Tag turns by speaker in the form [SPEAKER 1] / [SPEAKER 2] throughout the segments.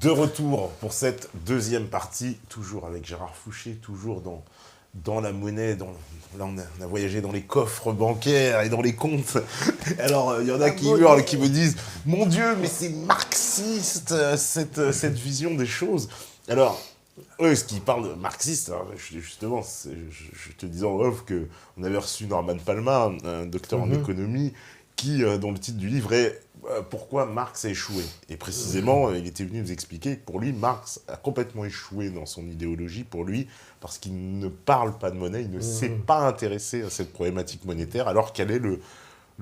[SPEAKER 1] De retour pour cette deuxième partie, toujours avec Gérard Fouché, toujours dans la monnaie. Là, on a voyagé dans les coffres bancaires et dans les comptes. Alors, il y en a qui hurlent, qui me disent « Mon Dieu, mais c'est marxiste, cette vision des choses !» Alors, eux, ce qu'ils parlent de marxiste, alors, justement, je te disais en off qu'on avait reçu Norman Palma, un docteur en économie, dont le titre du livre est pourquoi Marx a échoué. Et précisément, il était venu nous expliquer que pour lui, Marx a complètement échoué dans son idéologie, pour lui, parce qu'il ne parle pas de monnaie, il ne s'est pas intéressé à cette problématique monétaire, alors qu'elle est le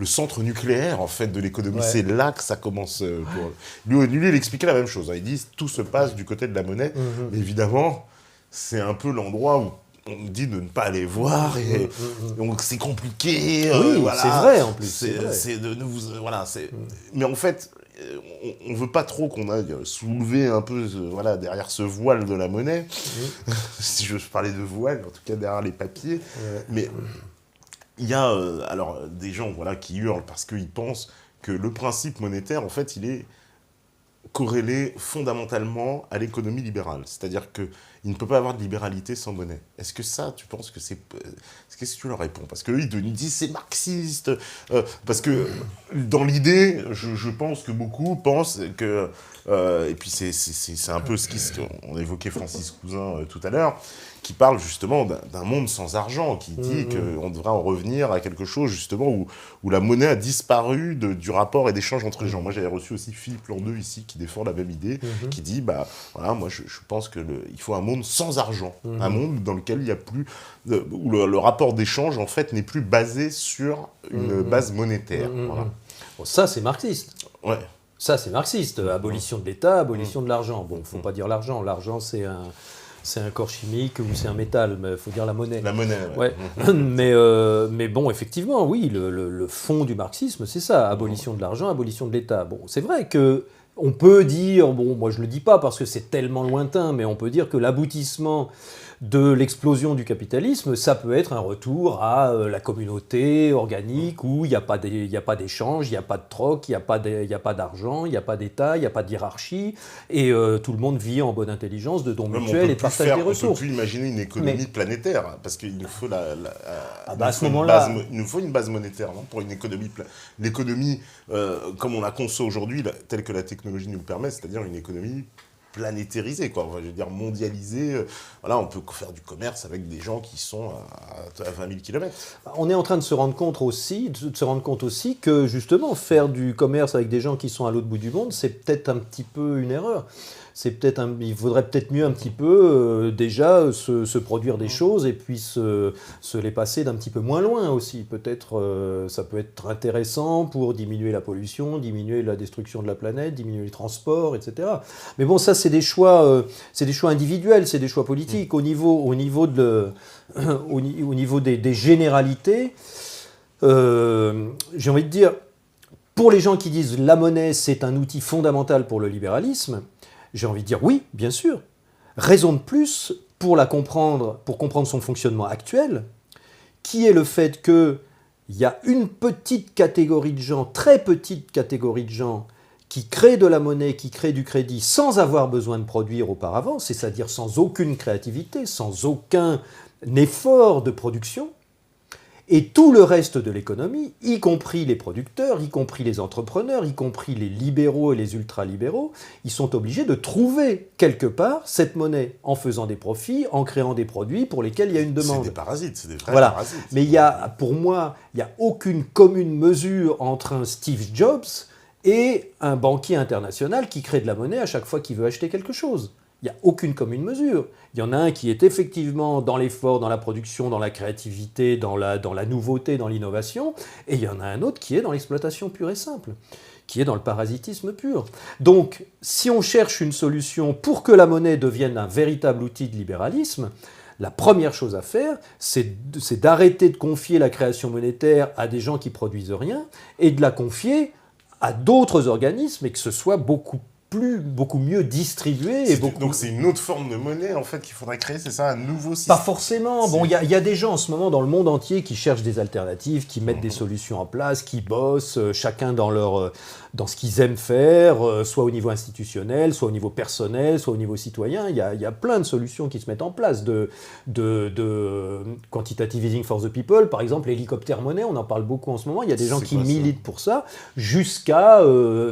[SPEAKER 1] centre nucléaire, en fait, de l'économie. Ouais. C'est là que ça commence. Lui, il expliquait la même chose. Hein. Il dit tout se passe du côté de la monnaie. Mais évidemment, c'est un peu l'endroit où on me dit de ne pas aller voir, et donc c'est compliqué.
[SPEAKER 2] Oui, voilà. C'est vrai en plus.
[SPEAKER 1] C'est de nous, voilà. Mais en fait, on veut pas trop qu'on aille soulever un peu, voilà, derrière ce voile de la monnaie. Si je parlais de voile, en tout cas derrière les papiers. Mais il y a alors des gens, voilà, qui hurlent parce qu'ils pensent que le principe monétaire, en fait, il est corrélé fondamentalement à l'économie libérale. C'est-à-dire qu'il ne peut pas avoir de libéralité sans monnaie. Est-ce que ça, tu penses que c'est... Qu'est-ce que tu leur réponds? Parce qu'eux, ils nous disent c'est marxiste. Parce que dans l'idée, je pense que beaucoup pensent que... et puis c'est un peu ce qu'on a évoqué Francis Cousin tout à l'heure, qui parle justement d'un monde sans argent, qui dit qu'on devrait en revenir à quelque chose justement où la monnaie a disparu du rapport et d'échange entre les gens. Moi, j'avais reçu aussi Philippe Landeux ici, qui défend la même idée, qui dit, bah voilà, moi je pense qu'il faut un monde sans argent, un monde dans lequel il n'y a plus, où le rapport d'échange en fait n'est plus basé sur une base monétaire. Voilà.
[SPEAKER 2] Bon, ça, c'est marxiste.
[SPEAKER 1] Ouais.
[SPEAKER 2] Ça, c'est marxiste. Abolition de l'État, abolition de l'argent. Bon, il ne faut pas dire l'argent. L'argent, c'est un corps chimique ou c'est un métal, mais il faut dire la monnaie.
[SPEAKER 1] La monnaie,
[SPEAKER 2] ouais. Mais bon, effectivement, oui, le fond du marxisme, c'est ça. Abolition de l'argent, abolition de l'État. Bon, c'est vrai qu'on peut dire, bon, moi je ne le dis pas parce que c'est tellement lointain, mais on peut dire que l'aboutissement de l'explosion du capitalisme, ça peut être un retour à la communauté organique où il n'y a pas d'échange, il n'y a pas de troc, il n'y a pas d'argent, il n'y a pas d'État, il n'y a pas de hiérarchie, et tout le monde vit en bonne intelligence de dons mutuels et partage des ressources.
[SPEAKER 1] On ne peut plus imaginer une économie planétaire, parce qu'il nous faut il nous faut une base monétaire, non, pour une économie. L'économie, comme on la conçoit aujourd'hui, telle que la technologie nous le permet, c'est-à-dire une économie planétarisé, quoi. Je veux dire mondialisé. Voilà, on peut faire du commerce avec des gens qui sont à 20 000 km.
[SPEAKER 2] On est en train de se rendre compte aussi que justement faire du commerce avec des gens qui sont à l'autre bout du monde, c'est peut-être un petit peu une erreur. Il faudrait peut-être mieux un petit peu déjà se produire des choses et puis se les passer d'un petit peu moins loin aussi. Peut-être ça peut être intéressant pour diminuer la pollution, diminuer la destruction de la planète, diminuer les transports, etc. Mais bon, ça c'est des choix individuels, c'est des choix politiques. Au niveau des généralités, j'ai envie de dire, pour les gens qui disent la monnaie c'est un outil fondamental pour le libéralisme, j'ai envie de dire oui, bien sûr. Raison de plus pour comprendre son fonctionnement actuel, qui est le fait qu'il y a une petite catégorie de gens, très petite catégorie de gens, qui créent de la monnaie, qui créent du crédit sans avoir besoin de produire auparavant, c'est-à-dire sans aucune créativité, sans aucun effort de production. Et tout le reste de l'économie, y compris les producteurs, y compris les entrepreneurs, y compris les libéraux et les ultralibéraux, ils sont obligés de trouver quelque part cette monnaie en faisant des profits, en créant des produits pour lesquels il y a une demande.
[SPEAKER 1] C'est des parasites, c'est des vrais parasites.
[SPEAKER 2] Mais pour moi, il n'y a aucune commune mesure entre un Steve Jobs et un banquier international qui crée de la monnaie à chaque fois qu'il veut acheter quelque chose. Il n'y a aucune commune mesure. Il y en a un qui est effectivement dans l'effort, dans la production, dans la créativité, dans la nouveauté, dans l'innovation, et il y en a un autre qui est dans l'exploitation pure et simple, qui est dans le parasitisme pur. Donc, si on cherche une solution pour que la monnaie devienne un véritable outil de libéralisme, la première chose à faire, c'est d'arrêter de confier la création monétaire à des gens qui produisent rien, et de la confier à d'autres organismes, et que ce soit beaucoup beaucoup mieux distribuée.
[SPEAKER 1] Donc c'est une autre forme de monnaie en fait qu'il faudrait créer, c'est ça, un nouveau système?
[SPEAKER 2] Pas forcément. Bon, il y a des gens en ce moment dans le monde entier qui cherchent des alternatives, qui mettent des solutions en place, qui bossent, chacun dans ce qu'ils aiment faire, soit au niveau institutionnel, soit au niveau personnel, soit au niveau citoyen. Il y a plein de solutions qui se mettent en place, de quantitative easing for the people, par exemple, l'hélicoptère monnaie, on en parle beaucoup en ce moment. Il y a des gens qui militent pour ça, jusqu'à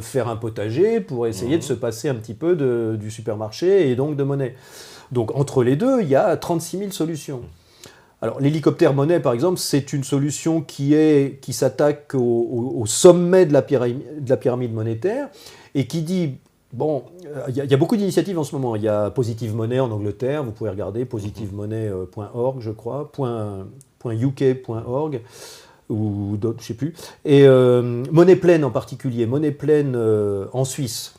[SPEAKER 2] faire un potager pour essayer de se passer un petit peu du supermarché et donc de monnaie. Donc entre les deux, il y a 36 000 solutions. Alors l'hélicoptère monnaie, par exemple, c'est une solution qui s'attaque au sommet de la pyramide monétaire et qui dit, bon, il y a beaucoup d'initiatives en ce moment. Il y a Positive Money en Angleterre, vous pouvez regarder, positivemoney.org, je crois, .uk.org, ou d'autres, je ne sais plus. Et Moneyplain en particulier, Moneyplain en Suisse.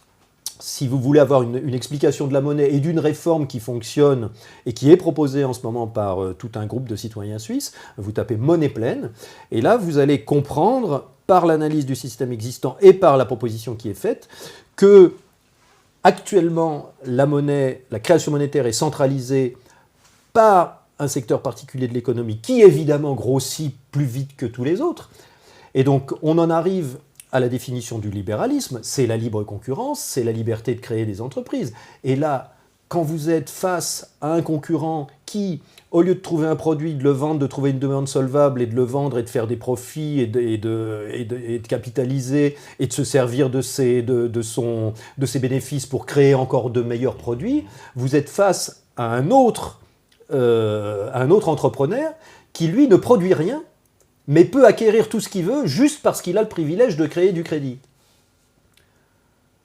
[SPEAKER 2] Si vous voulez avoir une explication de la monnaie et d'une réforme qui fonctionne et qui est proposée en ce moment par tout un groupe de citoyens suisses, vous tapez Moneyplain et là vous allez comprendre par l'analyse du système existant et par la proposition qui est faite que actuellement la création monétaire est centralisée par un secteur particulier de l'économie qui évidemment grossit plus vite que tous les autres. Et donc on en arrive à la définition du libéralisme, c'est la libre concurrence, c'est la liberté de créer des entreprises. Et là, quand vous êtes face à un concurrent qui, au lieu de trouver un produit, de le vendre, de trouver une demande solvable et de le vendre et de faire des profits et de capitaliser et de se servir de ses bénéfices pour créer encore de meilleurs produits, vous êtes face à un autre entrepreneur qui, lui, ne produit rien, mais peut acquérir tout ce qu'il veut juste parce qu'il a le privilège de créer du crédit.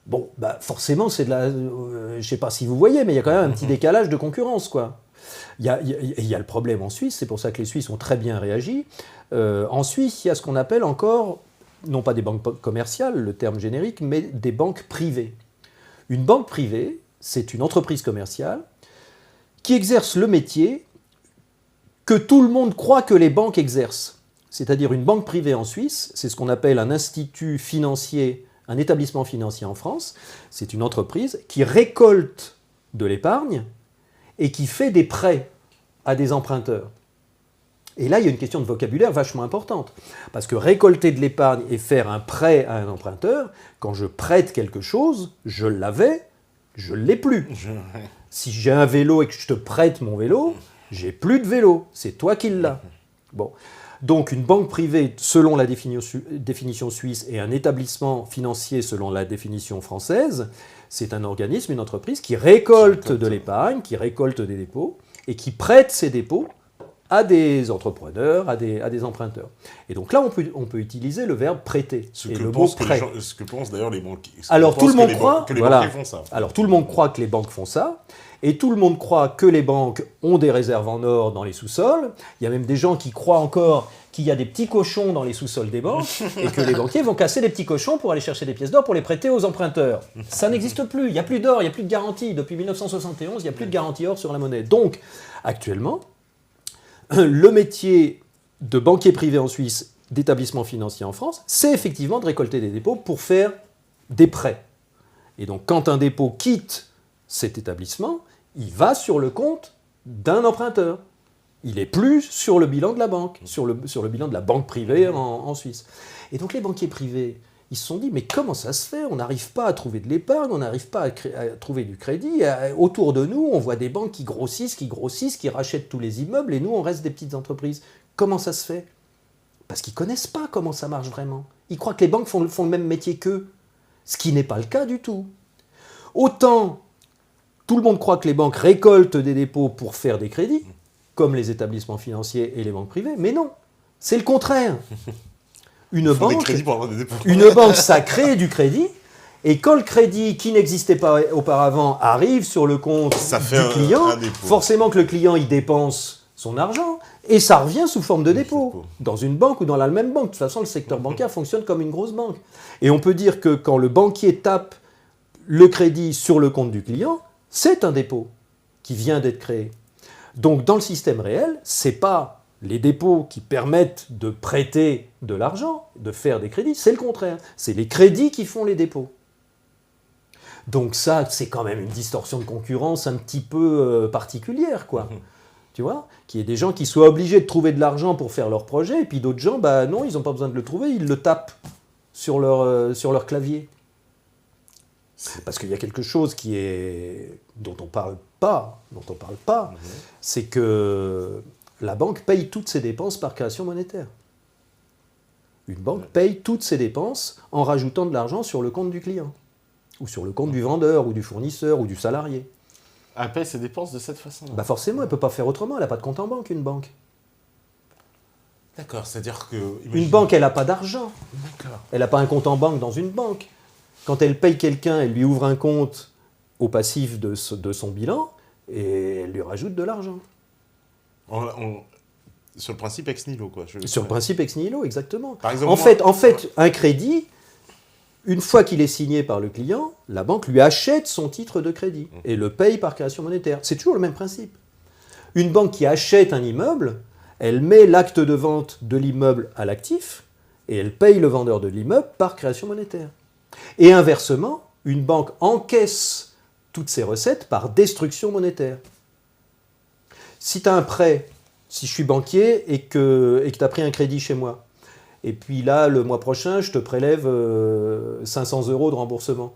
[SPEAKER 2] Bon, bah forcément, c'est de la... je ne sais pas si vous voyez, mais il y a quand même un petit décalage de concurrence, quoi. Il y a le problème en Suisse, c'est pour ça que les Suisses ont très bien réagi. En Suisse, il y a ce qu'on appelle encore, non pas des banques commerciales, le terme générique, mais des banques privées. Une banque privée, c'est une entreprise commerciale qui exerce le métier que tout le monde croit que les banques exercent. C'est-à-dire une banque privée en Suisse, c'est ce qu'on appelle un institut financier, un établissement financier en France. C'est une entreprise qui récolte de l'épargne et qui fait des prêts à des emprunteurs. Et là, il y a une question de vocabulaire vachement importante. Parce que récolter de l'épargne et faire un prêt à un emprunteur, quand je prête quelque chose, je l'avais, je ne l'ai plus. Si j'ai un vélo et que je te prête mon vélo, j'ai plus de vélo. C'est toi qui l'as. Bon. Donc une banque privée, selon la définition suisse, et un établissement financier, selon la définition française, c'est un organisme, une entreprise qui récolte de l'épargne, qui récolte des dépôts, et qui prête ces dépôts à des entrepreneurs, à des emprunteurs. Et donc là, on peut utiliser le verbe prêter. Ce
[SPEAKER 1] que pensent d'ailleurs les banquiers.
[SPEAKER 2] Alors tout le monde croit
[SPEAKER 1] que les banquiers font ça.
[SPEAKER 2] Alors tout le monde croit que les banques font ça. Et tout le monde croit que les banques ont des réserves en or dans les sous-sols. Il y a même des gens qui croient encore qu'il y a des petits cochons dans les sous-sols des banques et que les banquiers vont casser les petits cochons pour aller chercher des pièces d'or pour les prêter aux emprunteurs. Ça n'existe plus. Il n'y a plus d'or, il n'y a plus de garantie. Depuis 1971, il n'y a plus de garantie or sur la monnaie. Donc, actuellement, le métier de banquier privé en Suisse, d'établissement financier en France, c'est effectivement de récolter des dépôts pour faire des prêts. Et donc, quand un dépôt quitte cet établissement, il va sur le compte d'un emprunteur. Il n'est plus sur le bilan de la banque, sur le bilan de la banque privée en Suisse. Et donc les banquiers privés, ils se sont dit, mais comment ça se fait? On n'arrive pas à trouver de l'épargne, on n'arrive pas à trouver du crédit. Autour de nous, on voit des banques qui grossissent, qui rachètent tous les immeubles, et nous, on reste des petites entreprises. Comment ça se fait? Parce qu'ils ne connaissent pas comment ça marche vraiment. Ils croient que les banques font le même métier qu'eux, ce qui n'est pas le cas du tout. Autant... Tout le monde croit que les banques récoltent des dépôts pour faire des crédits, comme les établissements financiers et les banques privées, mais non, c'est le contraire. Une banque, ça crée du crédit, et quand le crédit qui n'existait pas auparavant arrive sur le compte du client, forcément que le client il dépense son argent, et ça revient sous forme de dépôt, dans une banque ou dans la même banque. De toute façon, le secteur bancaire fonctionne comme une grosse banque. Et on peut dire que quand le banquier tape le crédit sur le compte du client, c'est un dépôt qui vient d'être créé. Donc dans le système réel, ce n'est pas les dépôts qui permettent de prêter de l'argent, de faire des crédits, c'est le contraire. C'est les crédits qui font les dépôts. Donc ça, c'est quand même une distorsion de concurrence un petit peu particulière, quoi. Tu vois, qu'il y ait des gens qui soient obligés de trouver de l'argent pour faire leur projet, et puis d'autres gens, bah non, ils n'ont pas besoin de le trouver, ils le tapent sur leur clavier. Parce qu'il y a quelque chose dont on parle pas, c'est que la banque paye toutes ses dépenses par création monétaire. Une banque paye toutes ses dépenses en rajoutant de l'argent sur le compte du client, ou sur le compte du vendeur, ou du fournisseur, ou du salarié.
[SPEAKER 1] Elle paye ses dépenses de cette façon.
[SPEAKER 2] Bah forcément, elle ne peut pas faire autrement, elle n'a pas de compte en banque, une banque.
[SPEAKER 1] D'accord, c'est-à-dire que...
[SPEAKER 2] Une banque, elle n'a pas d'argent.
[SPEAKER 1] D'accord.
[SPEAKER 2] Elle n'a pas un compte en banque dans une banque. Quand elle paye quelqu'un, elle lui ouvre un compte au passif de son bilan et elle lui rajoute de l'argent.
[SPEAKER 1] Sur le principe ex nihilo, quoi.
[SPEAKER 2] Sur le principe ex nihilo, exactement.
[SPEAKER 1] Par exemple,
[SPEAKER 2] En fait, un crédit, une fois qu'il est signé par le client, la banque lui achète son titre de crédit et le paye par création monétaire. C'est toujours le même principe. Une banque qui achète un immeuble, elle met l'acte de vente de l'immeuble à l'actif et elle paye le vendeur de l'immeuble par création monétaire. Et inversement, une banque encaisse toutes ses recettes par destruction monétaire. Si tu as un prêt, si je suis banquier et que tu as pris un crédit chez moi, et puis là, le mois prochain, je te prélève 500 € de remboursement.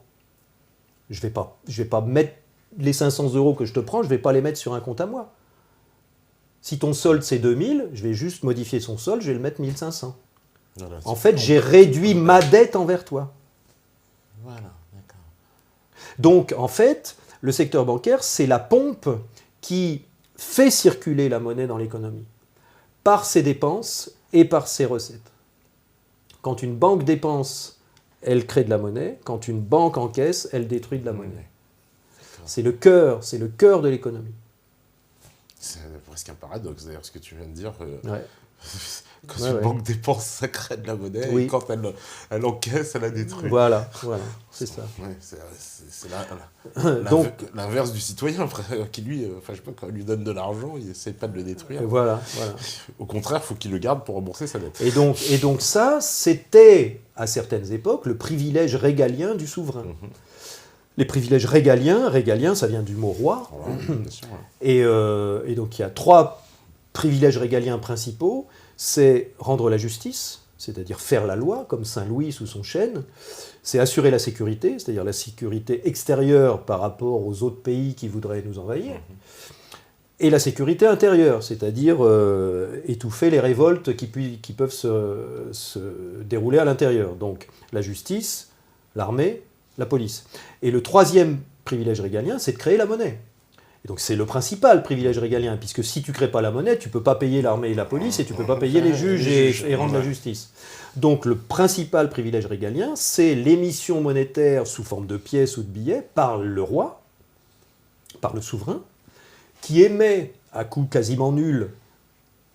[SPEAKER 2] Je vais pas mettre les 500 € que je te prends, je ne vais pas les mettre sur un compte à moi. Si ton solde c'est 2000, je vais juste modifier son solde, je vais le mettre 1500. Voilà, en fait, j'ai réduit ma dette envers toi.
[SPEAKER 1] Voilà, d'accord.
[SPEAKER 2] Donc, en fait, le secteur bancaire, c'est la pompe qui fait circuler la monnaie dans l'économie, par ses dépenses et par ses recettes. Quand une banque dépense, elle crée de la monnaie. Quand une banque encaisse, elle détruit de la monnaie. C'est le cœur de l'économie.
[SPEAKER 1] C'est presque un paradoxe, d'ailleurs, ce que tu viens de dire.
[SPEAKER 2] Ouais.
[SPEAKER 1] Quand une banque dépense, ça crée de la monnaie, et quand elle encaisse, elle la détruit.
[SPEAKER 2] Voilà, c'est ça.
[SPEAKER 1] Ouais, c'est l'inverse du citoyen, qui lui, je sais pas, quand on lui donne de l'argent, il essaie pas de le détruire.
[SPEAKER 2] Voilà.
[SPEAKER 1] Au contraire, il faut qu'il le garde pour rembourser sa dette.
[SPEAKER 2] Et donc ça, c'était, à certaines époques, le privilège régalien du souverain. Les privilèges régaliens, ça vient du mot roi.
[SPEAKER 1] Bien sûr,
[SPEAKER 2] et donc il y a 3 privilèges régaliens principaux. C'est rendre la justice, c'est-à-dire faire la loi, comme Saint-Louis sous son chêne. C'est assurer la sécurité, c'est-à-dire la sécurité extérieure par rapport aux autres pays qui voudraient nous envahir. Et la sécurité intérieure, c'est-à-dire étouffer les révoltes qui peuvent se dérouler à l'intérieur. Donc la justice, l'armée, la police. Et le 3e privilège régalien, c'est de créer la monnaie. Et donc c'est le principal privilège régalien, puisque si tu ne crées pas la monnaie, tu ne peux pas payer l'armée et la police, et tu ne peux pas payer les juges et rendre la justice. Donc le principal privilège régalien, c'est l'émission monétaire sous forme de pièces ou de billets par le roi, par le souverain, qui émet à coût quasiment nul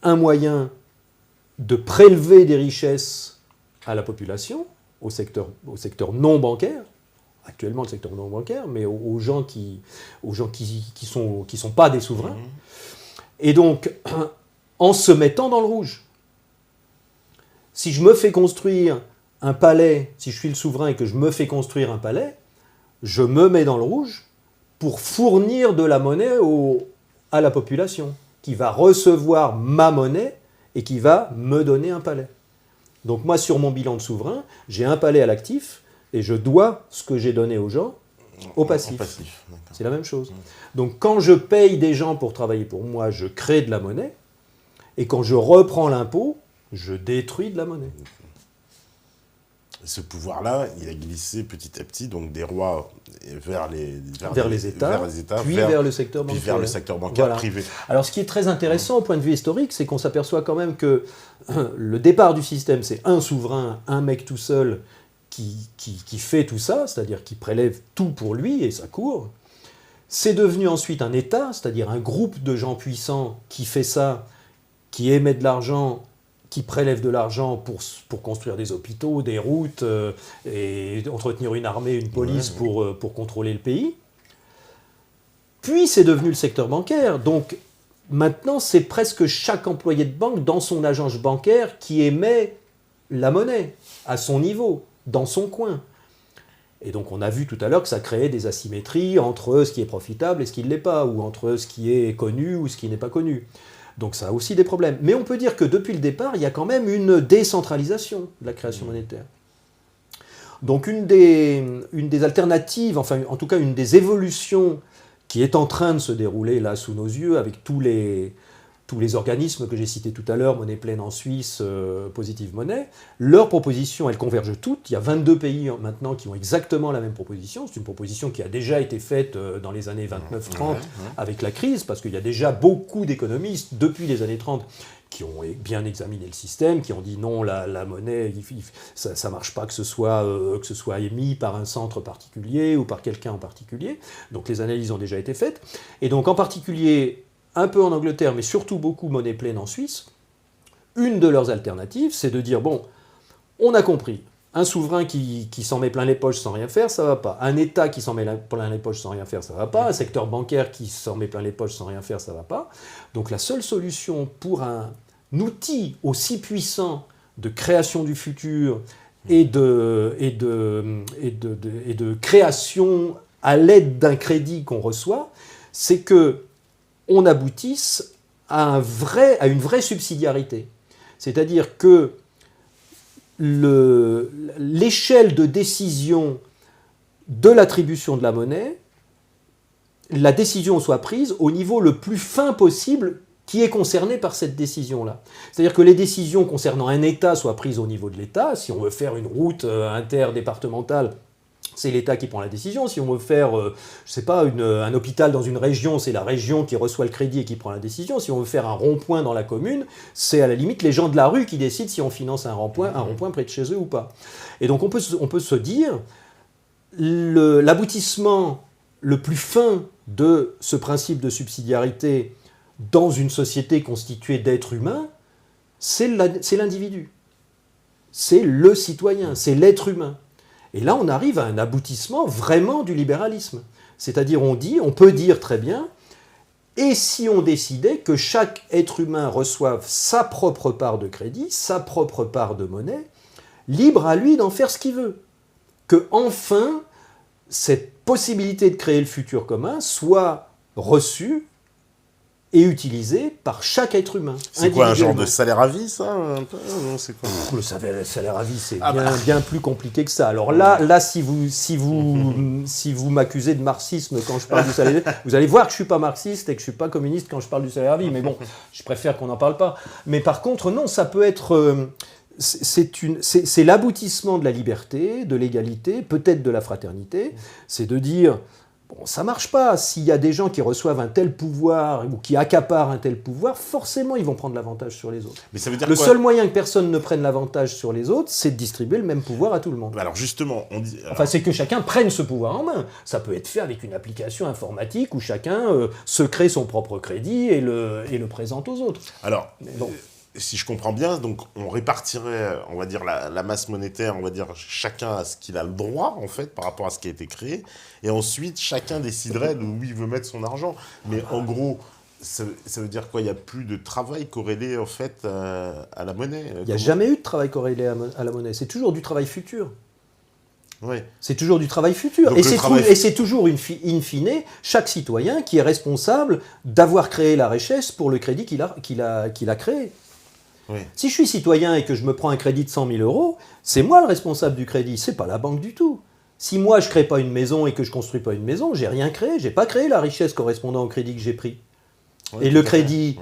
[SPEAKER 2] un moyen de prélever des richesses à la population, au secteur non bancaire, actuellement le secteur non bancaire, mais aux gens qui sont pas des souverains. Et donc, en se mettant dans le rouge. Si je me fais construire un palais, si je suis le souverain et que je me fais construire un palais, je me mets dans le rouge pour fournir de la monnaie à la population, qui va recevoir ma monnaie et qui va me donner un palais. Donc moi, sur mon bilan de souverain, j'ai un palais à l'actif, et je dois ce que j'ai donné aux gens au passif. C'est la même chose. Donc quand je paye des gens pour travailler pour moi, je crée de la monnaie. Et quand je reprends l'impôt, je détruis de la monnaie.
[SPEAKER 1] Ce pouvoir-là, il a glissé petit à petit, donc des rois vers les
[SPEAKER 2] États, puis vers le secteur bancaire,
[SPEAKER 1] voilà. Privé.
[SPEAKER 2] Alors ce qui est très intéressant au point de vue historique, c'est qu'on s'aperçoit quand même que le départ du système, c'est un souverain, un mec tout seul, qui fait tout ça, c'est-à-dire qui prélève tout pour lui et sa cour. C'est devenu ensuite un État, c'est-à-dire un groupe de gens puissants qui fait ça, qui émet de l'argent, qui prélève de l'argent pour construire des hôpitaux, des routes, et entretenir une armée, une police pour contrôler le pays. Puis c'est devenu le secteur bancaire. Donc maintenant, c'est presque chaque employé de banque dans son agence bancaire qui émet la monnaie à son niveau, dans son coin. Et donc on a vu tout à l'heure que ça créait des asymétries entre ce qui est profitable et ce qui ne l'est pas, ou entre ce qui est connu ou ce qui n'est pas connu. Donc ça a aussi des problèmes. Mais on peut dire que depuis le départ, il y a quand même une décentralisation de la création monétaire. Donc une des alternatives, enfin en tout cas une des évolutions qui est en train de se dérouler là sous nos yeux avec tous les organismes que j'ai cités tout à l'heure, Monnaie Pleine en Suisse, Positive Money, leurs propositions, elles convergent toutes. Il y a 22 pays maintenant qui ont exactement la même proposition. C'est une proposition qui a déjà été faite dans les années 29-30 avec la crise, parce qu'il y a déjà beaucoup d'économistes depuis les années 30 qui ont bien examiné le système, qui ont dit non, la monnaie, ça ne marche pas que ce soit émis par un centre particulier ou par quelqu'un en particulier. Donc les analyses ont déjà été faites. Et donc en particulier, un peu en Angleterre, mais surtout beaucoup Monnaie Pleine en Suisse, une de leurs alternatives, c'est de dire, bon, on a compris, un souverain qui s'en met plein les poches sans rien faire, ça ne va pas. Un État qui s'en met plein les poches sans rien faire, ça ne va pas. Un secteur bancaire qui s'en met plein les poches sans rien faire, ça ne va pas. Donc la seule solution pour un outil aussi puissant de création du futur et de création à l'aide d'un crédit qu'on reçoit, c'est que on aboutisse à une vraie subsidiarité. C'est-à-dire que l'échelle de décision de l'attribution de la monnaie, la décision soit prise au niveau le plus fin possible qui est concerné par cette décision-là. C'est-à-dire que les décisions concernant un État soient prises au niveau de l'État. Si on veut faire une route interdépartementale, c'est l'État qui prend la décision. Si on veut faire, je sais pas, un hôpital dans une région, c'est la région qui reçoit le crédit et qui prend la décision. Si on veut faire un rond-point dans la commune, c'est à la limite les gens de la rue qui décident si on finance un rond-point près de chez eux ou pas. Et donc on peut se dire, l'aboutissement le plus fin de ce principe de subsidiarité dans une société constituée d'êtres humains, c'est l'individu. C'est le citoyen, c'est l'être humain. Et là, on arrive à un aboutissement vraiment du libéralisme. C'est-à-dire, on peut dire très bien, et si on décidait que chaque être humain reçoive sa propre part de crédit, sa propre part de monnaie, libre à lui d'en faire ce qu'il veut. Que enfin, cette possibilité de créer le futur commun soit reçue et utilisé par chaque être humain.
[SPEAKER 1] C'est quoi, un genre de salaire à vie, ça un peu non, c'est quoi
[SPEAKER 2] le salaire à vie, c'est bien plus compliqué que ça. Alors là, si vous m'accusez de marxisme quand je parle du salaire à vie, vous allez voir que je ne suis pas marxiste et que je ne suis pas communiste quand je parle du salaire à vie. Mais bon, je préfère qu'on n'en parle pas. Mais par contre, non, ça peut être... C'est l'aboutissement de la liberté, de l'égalité, peut-être de la fraternité. C'est de dire... Bon, ça ne marche pas. S'il y a des gens qui reçoivent un tel pouvoir ou qui accaparent un tel pouvoir, forcément, ils vont prendre l'avantage sur les autres.
[SPEAKER 1] Mais ça veut dire
[SPEAKER 2] le seul moyen que personne ne prenne l'avantage sur les autres, c'est de distribuer le même pouvoir à tout le monde.
[SPEAKER 1] Alors justement, on dit...
[SPEAKER 2] Enfin, c'est que chacun prenne ce pouvoir en main. Ça peut être fait avec une application informatique où chacun se crée son propre crédit et le présente aux autres.
[SPEAKER 1] Alors... si je comprends bien, donc on répartirait, on va dire, la masse monétaire, on va dire, chacun à ce qu'il a le droit, en fait, par rapport à ce qui a été créé, et ensuite, chacun déciderait de où il veut mettre son argent. Mais en gros, ça veut dire quoi? Il n'y a plus de travail corrélé, en fait, à la monnaie.
[SPEAKER 2] Il n'y a jamais eu de travail corrélé à la monnaie. C'est toujours du travail futur.
[SPEAKER 1] Ouais.
[SPEAKER 2] C'est toujours du travail futur. Et c'est toujours, in fine, chaque citoyen qui est responsable d'avoir créé la richesse pour le crédit qu'il a créé.
[SPEAKER 1] Oui.
[SPEAKER 2] Si je suis citoyen et que je me prends un crédit de 100 000 euros, c'est moi le responsable du crédit, c'est pas la banque du tout. Si moi je crée pas une maison et que je construis pas une maison, j'ai rien créé, j'ai pas créé la richesse correspondant au crédit que j'ai pris. Oui, et le crédit,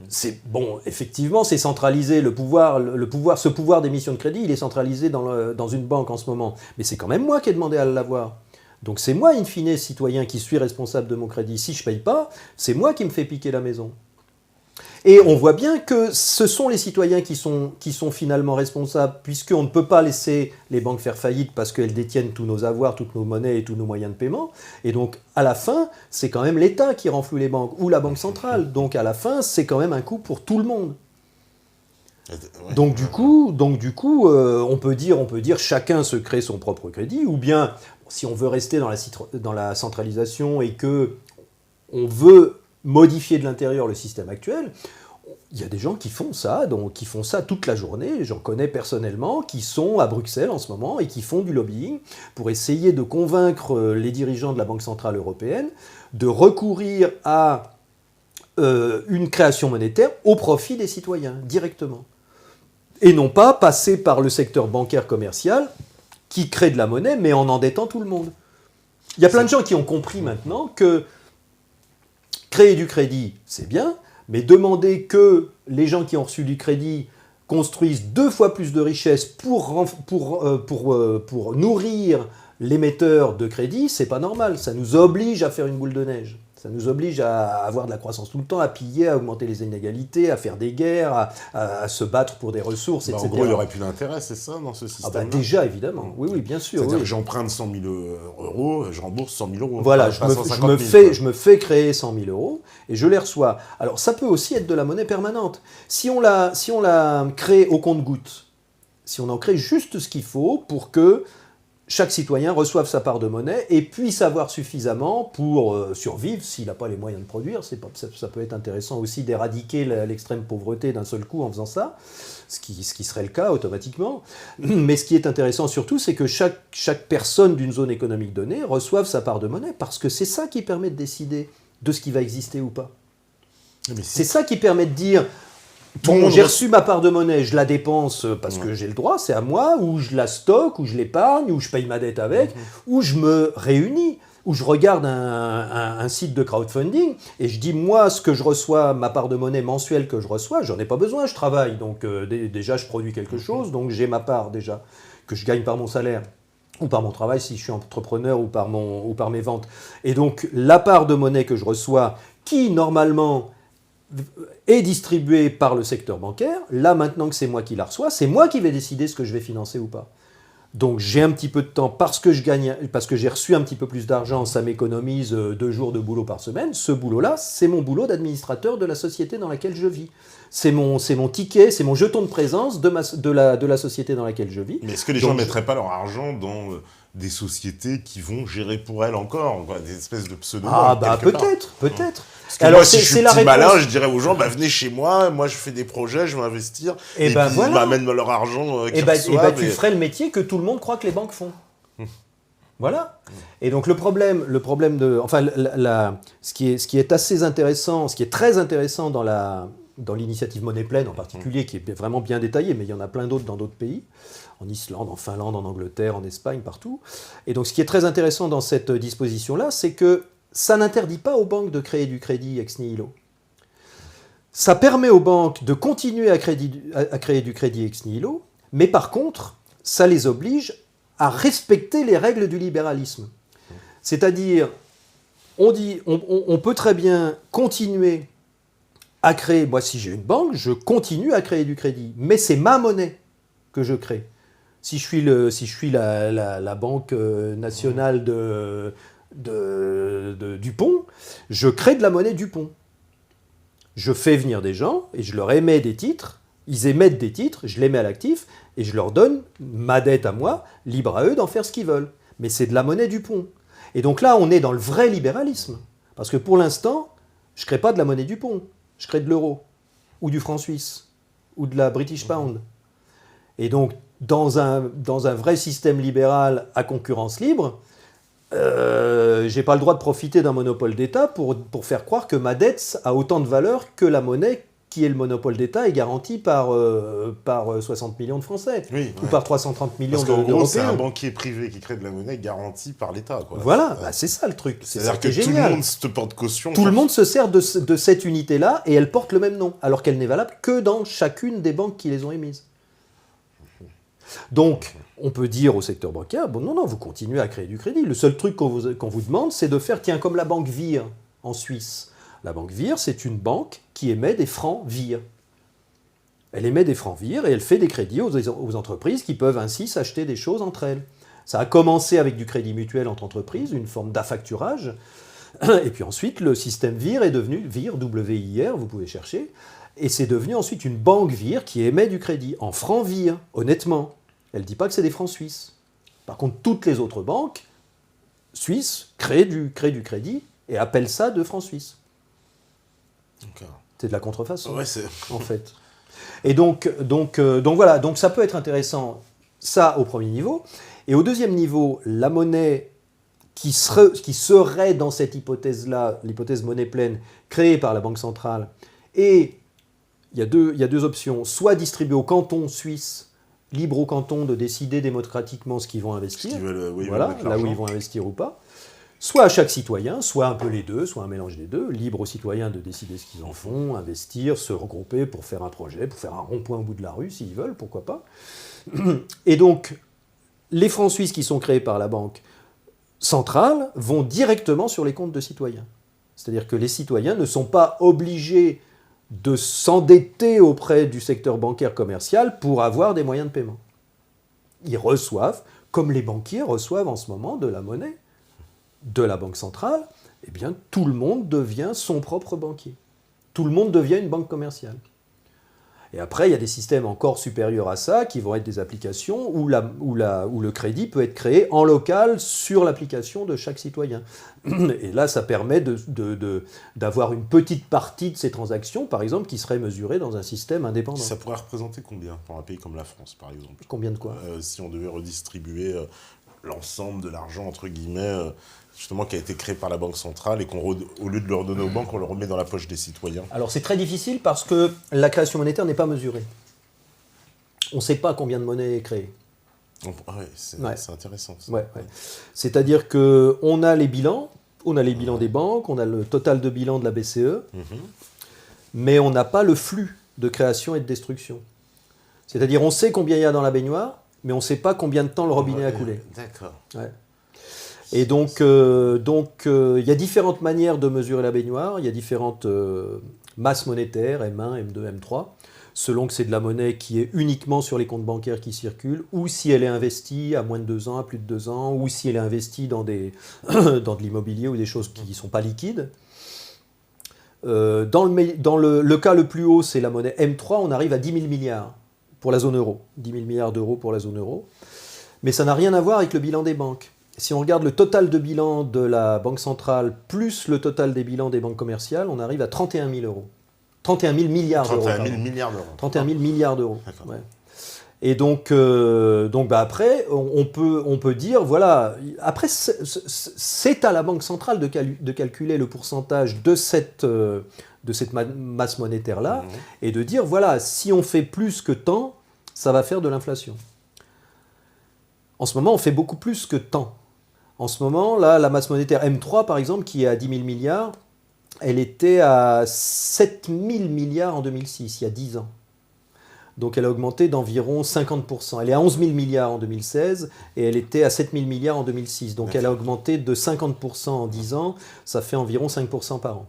[SPEAKER 2] c'est bon, effectivement, c'est centralisé. Ce pouvoir d'émission de crédit, il est centralisé dans une banque en ce moment. Mais c'est quand même moi qui ai demandé à l'avoir. Donc c'est moi, in fine, citoyen, qui suis responsable de mon crédit. Si je paye pas, c'est moi qui me fais piquer la maison. Et on voit bien que ce sont les citoyens qui sont finalement responsables, puisqu'on ne peut pas laisser les banques faire faillite parce qu'elles détiennent tous nos avoirs, toutes nos monnaies et tous nos moyens de paiement. Et donc, à la fin, c'est quand même l'État qui renfloue les banques, ou la Banque centrale. Donc, à la fin, c'est quand même un coût pour tout le monde. Donc, du coup, on peut dire chacun se crée son propre crédit, ou bien, si on veut rester dans la centralisation et que on veut modifier de l'intérieur le système actuel, Il y a des gens qui font ça, donc qui font ça toute la journée, j'en connais personnellement, qui sont à Bruxelles en ce moment et qui font du lobbying pour essayer de convaincre les dirigeants de la Banque Centrale Européenne de recourir à une création monétaire au profit des citoyens, directement. Et non pas passer par le secteur bancaire commercial qui crée de la monnaie, mais en endettant tout le monde. Il y a plein de gens qui ont compris maintenant que créer du crédit, c'est bien, mais demander que les gens qui ont reçu du crédit construisent 2 fois plus de richesses pour nourrir l'émetteur de crédit, c'est pas normal. Ça nous oblige à faire une boule de neige. Ça nous oblige à avoir de la croissance tout le temps, à piller, à augmenter les inégalités, à faire des guerres, à se battre pour des ressources, etc.
[SPEAKER 1] En gros, il n'y aurait plus d'intérêt, c'est ça, dans ce système-là?
[SPEAKER 2] Déjà, évidemment. Oui, bien sûr.
[SPEAKER 1] C'est-à-dire que j'emprunte 100 000 euros, je rembourse 100 000 euros.
[SPEAKER 2] Voilà, je me fais créer 100 000 euros et je les reçois. Alors, ça peut aussi être de la monnaie permanente. Si on la crée au compte-gouttes, si on en crée juste ce qu'il faut pour que chaque citoyen reçoive sa part de monnaie et puisse avoir suffisamment pour survivre s'il n'a pas les moyens de produire. Ça peut être intéressant aussi d'éradiquer l'extrême pauvreté d'un seul coup en faisant ça, ce qui serait le cas automatiquement. Mais ce qui est intéressant surtout, c'est que chaque personne d'une zone économique donnée reçoive sa part de monnaie, parce que c'est ça qui permet de décider de ce qui va exister ou pas. C'est ça qui permet de dire... Bon, j'ai reçu ma part de monnaie, je la dépense parce que j'ai le droit, c'est à moi, ou je la stocke, ou je l'épargne, ou je paye ma dette avec, ou je me réunis, ou je regarde un site de crowdfunding et je dis, moi, ce que je reçois, ma part de monnaie mensuelle que je reçois, j'en ai pas besoin, je travaille, donc déjà je produis quelque chose, donc j'ai ma part déjà, que je gagne par mon salaire, ou par mon travail si je suis entrepreneur, ou par mes ventes. Et donc la part de monnaie que je reçois, qui normalement est distribuée par le secteur bancaire, là maintenant que c'est moi qui la reçois, c'est moi qui vais décider ce que je vais financer ou pas. Donc j'ai un petit peu de temps parce que j'ai reçu un petit peu plus d'argent, ça m'économise 2 jours de boulot par semaine. Ce boulot-là, c'est mon boulot d'administrateur de la société dans laquelle je vis. C'est mon ticket, c'est mon jeton de présence de la société dans laquelle je vis.
[SPEAKER 1] Mais est-ce que les gens ne mettraient pas leur argent dans des sociétés qui vont gérer pour elles encore, des espèces de pseudo-banques?
[SPEAKER 2] Ah bah peut-être.
[SPEAKER 1] Parce que alors, moi, si je suis petit malin, je dirais aux gens, venez chez moi je fais des projets, je vais investir, et puis ils m'amènent leur argent qu'ils reçoivent.
[SPEAKER 2] Tu ferais le métier que tout le monde croit que les banques font. Voilà. Et donc le problème de... Enfin, ce qui est assez intéressant, ce qui est très intéressant dans l'initiative Monnaie Pleine en particulier, qui est vraiment bien détaillée, mais il y en a plein d'autres dans d'autres pays, en Islande, en Finlande, en Angleterre, en Espagne, partout. Et donc ce qui est très intéressant dans cette disposition-là, c'est que ça n'interdit pas aux banques de créer du crédit ex nihilo. Ça permet aux banques de continuer à créer du crédit ex nihilo, mais par contre, ça les oblige à respecter les règles du libéralisme. C'est-à-dire, on peut très bien continuer à créer, moi si j'ai une banque, je continue à créer du crédit, mais c'est ma monnaie que je crée. Si je suis la banque nationale du pont, je crée de la monnaie du pont. Je fais venir des gens et je leur émets des titres, ils émettent des titres, je les mets à l'actif et je leur donne ma dette à moi, libre à eux d'en faire ce qu'ils veulent. Mais c'est de la monnaie du pont. Et donc là, on est dans le vrai libéralisme. Parce que pour l'instant, je ne crée pas de la monnaie du pont, je crée de l'euro, ou du franc suisse, ou de la British Pound. Et donc, dans un vrai système libéral à concurrence libre, j'ai pas le droit de profiter d'un monopole d'État pour faire croire que ma dette a autant de valeur que la monnaie qui est le monopole d'État est garanti par 60 millions de Français, ou par 330 millions d'Européens.
[SPEAKER 1] Parce qu'en gros, c'est un banquier privé qui crée de la monnaie garantie par l'État.
[SPEAKER 2] Voilà, c'est ça le truc.
[SPEAKER 1] C'est-à-dire que tout le monde se porte caution.
[SPEAKER 2] Tout le monde se sert de cette unité-là et elle porte le même nom, alors qu'elle n'est valable que dans chacune des banques qui les ont émises. Donc, on peut dire au secteur bancaire, non, vous continuez à créer du crédit. Le seul truc qu'on vous demande, c'est de faire, comme la banque Vir en Suisse. La banque Vir, c'est une banque qui émet des francs Vir. Elle émet des francs Vir et elle fait des crédits aux entreprises qui peuvent ainsi s'acheter des choses entre elles. Ça a commencé avec du crédit mutuel entre entreprises, une forme d'affacturage. Et puis ensuite, le système Vir est devenu Vir, W-I-R, vous pouvez chercher. Et c'est devenu ensuite une banque Vir qui émet du crédit en francs Vir, honnêtement. Elle ne dit pas que c'est des francs suisses. Par contre, toutes les autres banques suisses créent du crédit et appellent ça de francs suisses. C'est de la contrefaçon,
[SPEAKER 1] Ouais, c'est...
[SPEAKER 2] en fait. Et donc voilà, donc ça peut être intéressant, ça au premier niveau. Et au deuxième niveau, la monnaie qui serait dans cette hypothèse-là, l'hypothèse monnaie pleine, créée par la Banque centrale, et il y a deux options, soit distribuée au canton suisse, libre au canton de décider démocratiquement ce qu'ils vont investir, voilà, là où ils vont investir ou pas, soit à chaque citoyen, soit un peu les deux, soit un mélange des deux, libre aux citoyens de décider ce qu'ils en font, investir, se regrouper pour faire un projet, pour faire un rond-point au bout de la rue s'ils veulent, pourquoi pas. Et donc, les francs suisses qui sont créés par la Banque centrale vont directement sur les comptes de citoyens. C'est-à-dire que les citoyens ne sont pas obligés de s'endetter auprès du secteur bancaire commercial pour avoir des moyens de paiement. Ils reçoivent, comme les banquiers reçoivent en ce moment de la monnaie de la Banque centrale, eh bien tout le monde devient son propre banquier. Tout le monde devient une banque commerciale. Et après, il y a des systèmes encore supérieurs à ça, qui vont être des applications où le crédit peut être créé en local sur l'application de chaque citoyen. Et là, ça permet d'avoir une petite partie de ces transactions, par exemple, qui serait mesurée dans un système indépendant.
[SPEAKER 1] Ça pourrait représenter combien pour un pays comme la France, par exemple ?
[SPEAKER 2] Combien de quoi ?
[SPEAKER 1] Si on devait redistribuer l'ensemble de l'argent, entre guillemets, justement, qui a été créé par la Banque centrale et qu'au lieu de le redonner aux banques, on le remet dans la poche des citoyens.
[SPEAKER 2] Alors c'est très difficile parce que la création monétaire n'est pas mesurée. On ne sait pas combien de monnaie est créée.
[SPEAKER 1] C'est intéressant. Ça.
[SPEAKER 2] Ouais. C'est-à-dire qu'on a les bilans, des banques, on a le total de bilan de la BCE, mais on n'a pas le flux de création et de destruction. C'est-à-dire on sait combien il y a dans la baignoire, mais on ne sait pas combien de temps le robinet a coulé.
[SPEAKER 1] D'accord.
[SPEAKER 2] Ouais. Et donc, il y a différentes manières de mesurer la baignoire, il y a différentes masses monétaires, M1, M2, M3, selon que c'est de la monnaie qui est uniquement sur les comptes bancaires qui circulent, ou si elle est investie à moins de 2 ans, à plus de 2 ans, ou si elle est investie dans de l'immobilier ou des choses qui ne sont pas liquides. Dans le cas le plus haut, c'est la monnaie M3, on arrive à 10 000 milliards pour la zone euro, 10 000 milliards d'euros pour la zone euro. Mais ça n'a rien à voir avec le bilan des banques. Si on regarde le total de bilan de la Banque centrale plus le total des bilans des banques commerciales, on arrive à 31 000 euros. 31 000 milliards d'euros.
[SPEAKER 1] 31 000 milliards d'euros.
[SPEAKER 2] 31 000 milliards d'euros.
[SPEAKER 1] Ouais.
[SPEAKER 2] Et donc après, on peut dire, voilà, après c'est à la Banque centrale de calculer le pourcentage de cette masse monétaire-là, et de dire, voilà, si on fait plus que tant, ça va faire de l'inflation. En ce moment, on fait beaucoup plus que tant. En ce moment, là, la masse monétaire M3, par exemple, qui est à 10 000 milliards, elle était à 7 000 milliards en 2006, il y a 10 ans. Donc elle a augmenté d'environ 50%. Elle est à 11 000 milliards en 2016 et elle était à 7 000 milliards en 2006. Donc elle a augmenté de 50% en 10 ans, ça fait environ 5% par an.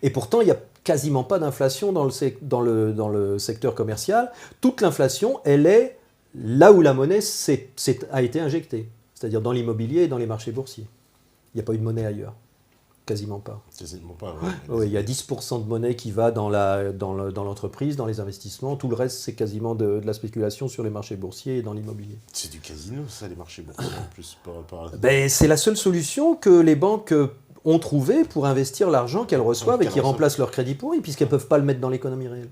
[SPEAKER 2] Et pourtant, il n'y a quasiment pas d'inflation dans le secteur commercial. Toute l'inflation, elle est là où la monnaie a été injectée, c'est-à-dire dans l'immobilier et dans les marchés boursiers. Il n'y a pas eu de monnaie ailleurs. Quasiment pas.
[SPEAKER 1] Quasiment pas,
[SPEAKER 2] oui. Il y a 10% de monnaie qui va dans l'entreprise, dans les investissements. Tout le reste, c'est quasiment de la spéculation sur les marchés boursiers et dans l'immobilier.
[SPEAKER 1] C'est du casino, ça, les marchés boursiers, en plus.
[SPEAKER 2] C'est la seule solution que les banques ont trouvée pour investir l'argent qu'elles reçoivent et qui remplace leur crédit pourri, puisqu'elles ne peuvent pas le mettre dans l'économie réelle.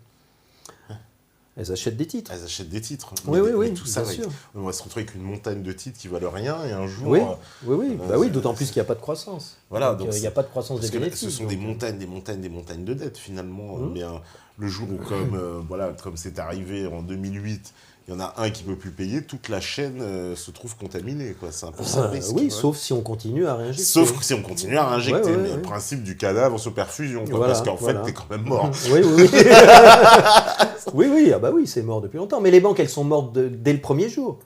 [SPEAKER 2] Elles achètent des titres.
[SPEAKER 1] Elles achètent des titres.
[SPEAKER 2] Oui,
[SPEAKER 1] tout ça,
[SPEAKER 2] bien sûr.
[SPEAKER 1] On va se retrouver avec une montagne de titres qui valent rien et un jour...
[SPEAKER 2] Oui, d'autant plus qu'il n'y a pas de croissance.
[SPEAKER 1] Voilà,
[SPEAKER 2] donc il n'y a pas de croissance des bénéfices.
[SPEAKER 1] Ce sont des montagnes de dettes, finalement. Mais le jour où, comme c'est arrivé en 2008, il y en a un qui ne peut plus payer, toute la chaîne se trouve contaminée. Quoi. C'est un peu ça le risque.
[SPEAKER 2] Oui, sauf si on continue à réinjecter.
[SPEAKER 1] Sauf si on continue à réinjecter. Mais le principe du cadavre sous perfusion, parce qu'en fait, t'es quand même mort.
[SPEAKER 2] Oui, c'est mort depuis longtemps. Mais les banques, elles sont mortes dès le premier jour.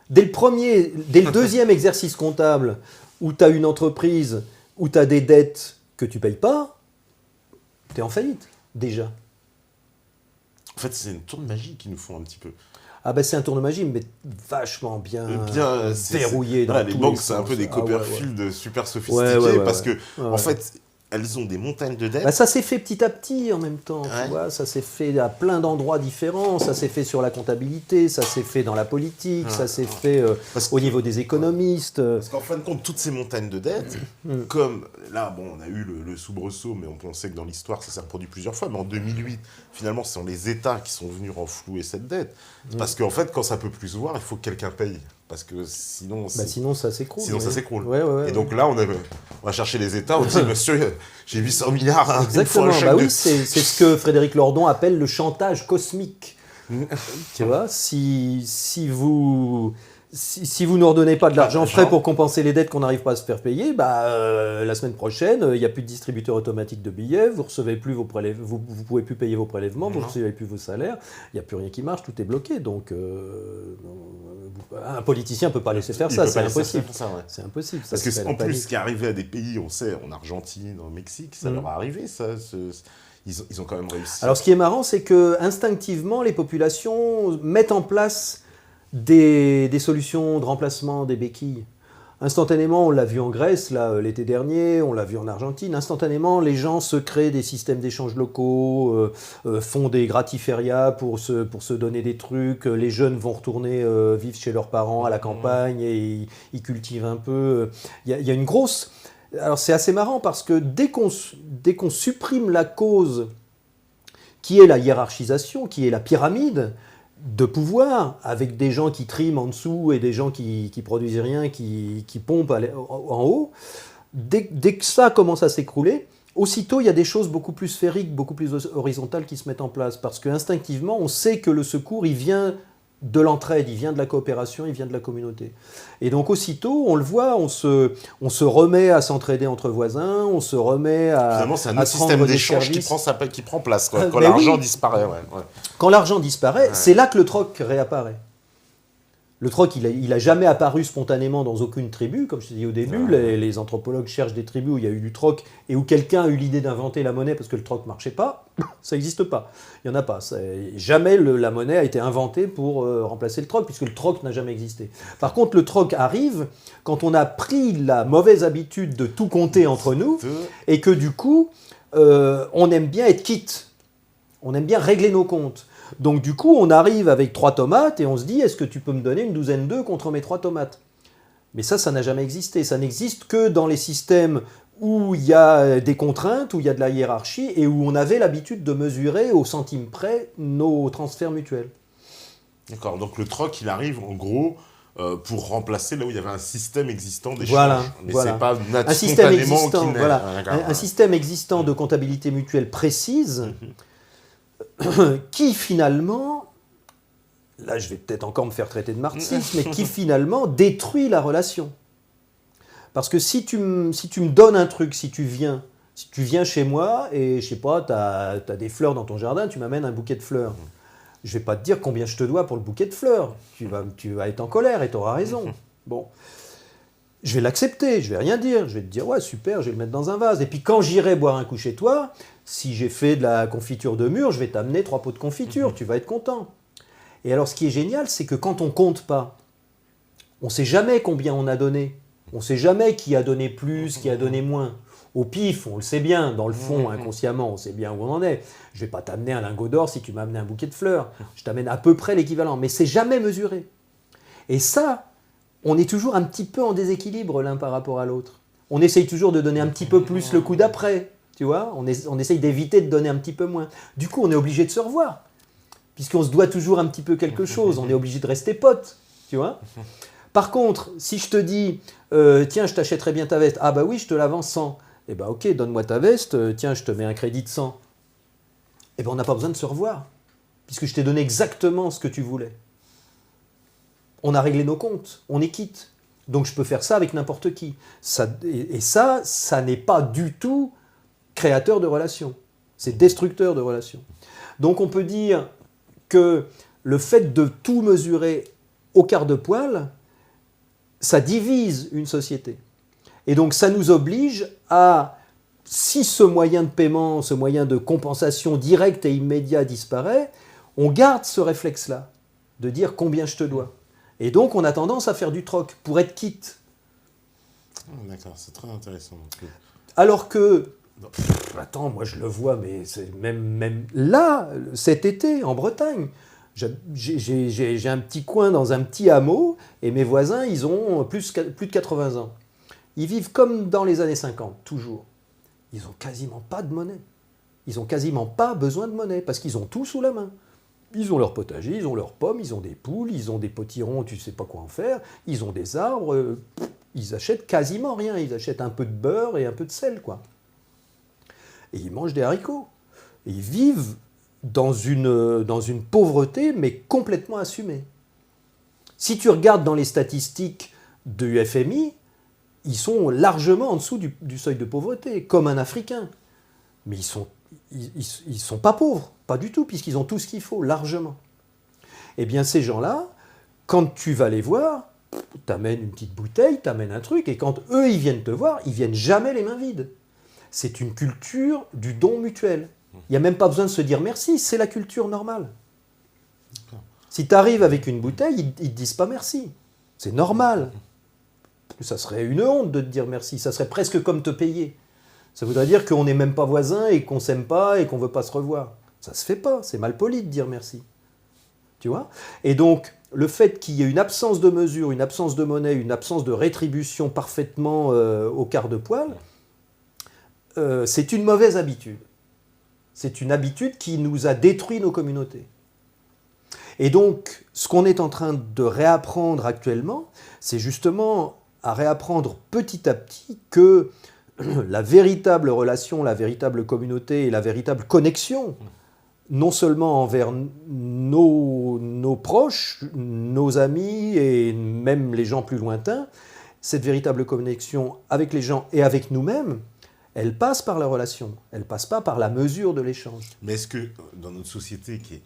[SPEAKER 2] Dès le deuxième exercice comptable, où tu as une entreprise, où tu as des dettes que tu ne payes pas, tu es en faillite, déjà.
[SPEAKER 1] En fait, c'est une tour de magie qu'ils nous font un petit peu.
[SPEAKER 2] C'est un tour de magie, mais vachement bien verrouillé.
[SPEAKER 1] Les banques, c'est un peu des Copperfield super sophistiqués, parce que, en fait, elles ont des montagnes de dettes.
[SPEAKER 2] Bah, ça s'est fait petit à petit en même temps,
[SPEAKER 1] Ouais.
[SPEAKER 2] tu vois, ça s'est fait à plein d'endroits différents, ça s'est fait sur la comptabilité, ça s'est fait dans la politique, ça s'est fait
[SPEAKER 1] Parce
[SPEAKER 2] au niveau des économistes.
[SPEAKER 1] Parce qu'en fin de compte, toutes ces montagnes de dettes, comme là, bon, on a eu le soubresaut, mais on sait que dans l'histoire, ça s'est reproduit plusieurs fois. Mais en 2008, finalement, ce sont les États qui sont venus renflouer cette dette. Parce qu'en fait, quand ça peut plus se voir, il faut que quelqu'un paye. Parce que sinon,
[SPEAKER 2] Bah, sinon ça s'écroule.
[SPEAKER 1] sinon ça s'écroule.
[SPEAKER 2] Ouais,
[SPEAKER 1] Et donc là, on va chercher les États, on dit, monsieur, j'ai 800 milliards. Hein,
[SPEAKER 2] exactement, bah oui, c'est ce que Frédéric Lordon appelle le chantage cosmique. Tu vois, si vous nous redonnez pas de l'argent frais pour compenser les dettes qu'on n'arrive pas à se faire payer, la semaine prochaine, il n'y a plus de distributeur automatique de billets, vous recevez plus vos vous pouvez plus payer vos prélèvements, vous recevez plus vos salaires, il n'y a plus rien qui marche, tout est bloqué. Donc un politicien ne peut pas laisser faire ça, c'est impossible. C'est impossible.
[SPEAKER 1] Parce que en plus, ce qui est arrivé à des pays, on sait, en Argentine, au Mexique, ça leur est arrivé, ça. Ils ont quand même réussi.
[SPEAKER 2] Alors ce qui est marrant, c'est que instinctivement, les populations mettent en place des solutions de remplacement des béquilles. Instantanément, on l'a vu en Grèce là, l'été dernier, on l'a vu en Argentine, instantanément, les gens se créent des systèmes d'échanges locaux, font des gratiférias pour se donner des trucs, les jeunes vont retourner vivre chez leurs parents à la campagne et ils cultivent un peu. Il y a une grosse... Alors c'est assez marrant parce que dès qu'on supprime la cause qui est la hiérarchisation, qui est la pyramide de pouvoir, avec des gens qui triment en dessous et des gens qui produisent rien, qui pompent en haut, dès que ça commence à s'écrouler, aussitôt il y a des choses beaucoup plus sphériques, beaucoup plus horizontales qui se mettent en place. Parce qu'instinctivement, on sait que le secours, il vient de l'entraide, il vient de la coopération, il vient de la communauté. Et donc aussitôt, on le voit, on se remet à s'entraider entre voisins, on se remet à...
[SPEAKER 1] Finalement, c'est un autre système d'échange qui prend place, quoi, quand
[SPEAKER 2] Ben
[SPEAKER 1] l'argent
[SPEAKER 2] oui.
[SPEAKER 1] disparaît. Ouais.
[SPEAKER 2] Quand l'argent disparaît, c'est là que le troc réapparaît. Le troc, il a jamais apparu spontanément dans aucune tribu. Comme je te dis au début, les anthropologues cherchent des tribus où il y a eu du troc et où quelqu'un a eu l'idée d'inventer la monnaie parce que le troc ne marchait pas. Ça n'existe pas. Il n'y en a pas. Jamais la monnaie a été inventée pour remplacer le troc, puisque le troc n'a jamais existé. Par contre, le troc arrive quand on a pris la mauvaise habitude de tout compter entre nous et que du coup, on aime bien être quitte. On aime bien régler nos comptes. Donc du coup, on arrive avec 3 tomates et on se dit, est-ce que tu peux me donner une douzaine d'œufs contre mes 3 tomates ? Mais ça n'a jamais existé. Ça n'existe que dans les systèmes où il y a des contraintes, où il y a de la hiérarchie et où on avait l'habitude de mesurer au centime près nos transferts mutuels.
[SPEAKER 1] D'accord, donc le troc, il arrive en gros pour remplacer là où il y avait un système existant d'échange.
[SPEAKER 2] Voilà,
[SPEAKER 1] mais
[SPEAKER 2] voilà.
[SPEAKER 1] c'est pas
[SPEAKER 2] Un système existant,
[SPEAKER 1] qui naît.
[SPEAKER 2] voilà.
[SPEAKER 1] Ah,
[SPEAKER 2] un système existant de comptabilité mutuelle précise qui finalement, là je vais peut-être encore me faire traiter de marxiste, mais qui finalement détruit la relation. Parce que si tu me donnes un truc, si tu viens chez moi et je sais pas, tu as des fleurs dans ton jardin, tu m'amènes un bouquet de fleurs. Je vais pas te dire combien je te dois pour le bouquet de fleurs. Tu vas être en colère et tu auras raison. Bon. Je vais l'accepter, je vais rien dire. Je vais te dire, ouais, super, je vais le mettre dans un vase. Et puis quand j'irai boire un coup chez toi, si j'ai fait de la confiture de mûre, je vais t'amener 3 pots de confiture, tu vas être content. Et alors ce qui est génial, c'est que quand on compte pas, on sait jamais combien on a donné. On sait jamais qui a donné plus, qui a donné moins. Au pif, on le sait bien, dans le fond, inconsciemment, on sait bien où on en est. Je vais pas t'amener un lingot d'or si tu m'as amené un bouquet de fleurs. Je t'amène à peu près l'équivalent, mais c'est jamais mesuré. Et ça, on est toujours un petit peu en déséquilibre l'un par rapport à l'autre. On essaye toujours de donner un petit peu plus le coup d'après, tu vois. On essaye d'éviter de donner un petit peu moins. Du coup, on est obligé de se revoir, puisqu'on se doit toujours un petit peu quelque chose. On est obligé de rester potes, tu vois. Par contre, si je te dis, tiens, je t'achèterai bien ta veste. Ah bah oui, je te la vends 100. Eh ben ok, donne-moi ta veste, tiens, je te mets un crédit de 100. Eh ben on n'a pas besoin de se revoir, puisque je t'ai donné exactement ce que tu voulais. On a réglé nos comptes, on est quitte. Donc je peux faire ça avec n'importe qui. Ça n'est pas du tout créateur de relations. C'est destructeur de relations. Donc on peut dire que le fait de tout mesurer au quart de poil, ça divise une société. Et donc ça nous oblige à, si ce moyen de paiement, ce moyen de compensation direct et immédiat disparaît, on garde ce réflexe-là, de dire combien je te dois. Et donc on a tendance à faire du troc pour être quitte.
[SPEAKER 1] D'accord, c'est très intéressant.
[SPEAKER 2] Alors que Attends, moi je le vois, mais c'est même là, cet été, en Bretagne. J'ai un petit coin dans un petit hameau, et mes voisins, ils ont plus de 80 ans. Ils vivent comme dans les années 50, toujours. Ils n'ont quasiment pas de monnaie. Ils n'ont quasiment pas besoin de monnaie, parce qu'ils ont tout sous la main. Ils ont leur potager, ils ont leurs pommes, ils ont des poules, ils ont des potirons, tu ne sais pas quoi en faire, ils ont des arbres, ils achètent quasiment rien. Ils achètent un peu de beurre et un peu de sel, quoi. Et ils mangent des haricots. Et ils vivent dans une pauvreté, mais complètement assumée. Si tu regardes dans les statistiques du FMI, ils sont largement en dessous du seuil de pauvreté, comme un Africain. Mais ils sont pas pauvres, pas du tout, puisqu'ils ont tout ce qu'il faut, largement. Eh bien, ces gens-là, quand tu vas les voir, t'amènes une petite bouteille, t'amènes un truc, et quand eux, ils viennent te voir, ils viennent jamais les mains vides. C'est une culture du don mutuel. Il n'y a même pas besoin de se dire merci, c'est la culture normale. Si tu arrives avec une bouteille, ils ne te disent pas merci. C'est normal. Ça serait une honte de te dire merci, ça serait presque comme te payer. Ça voudrait dire qu'on n'est même pas voisins et qu'on ne s'aime pas et qu'on ne veut pas se revoir. Ça ne se fait pas, c'est mal poli de dire merci. Tu vois ? Et donc, le fait qu'il y ait une absence de mesure, une absence de monnaie, une absence de rétribution parfaitement au quart de poil, c'est une mauvaise habitude. C'est une habitude qui nous a détruit nos communautés. Et donc, ce qu'on est en train de réapprendre actuellement, c'est justement à réapprendre petit à petit que la véritable relation, la véritable communauté et la véritable connexion, non seulement envers nos proches, nos amis et même les gens plus lointains, cette véritable connexion avec les gens et avec nous-mêmes, elle passe par la relation, elle passe pas par la mesure de l'échange.
[SPEAKER 1] Mais est-ce que dans notre société qui est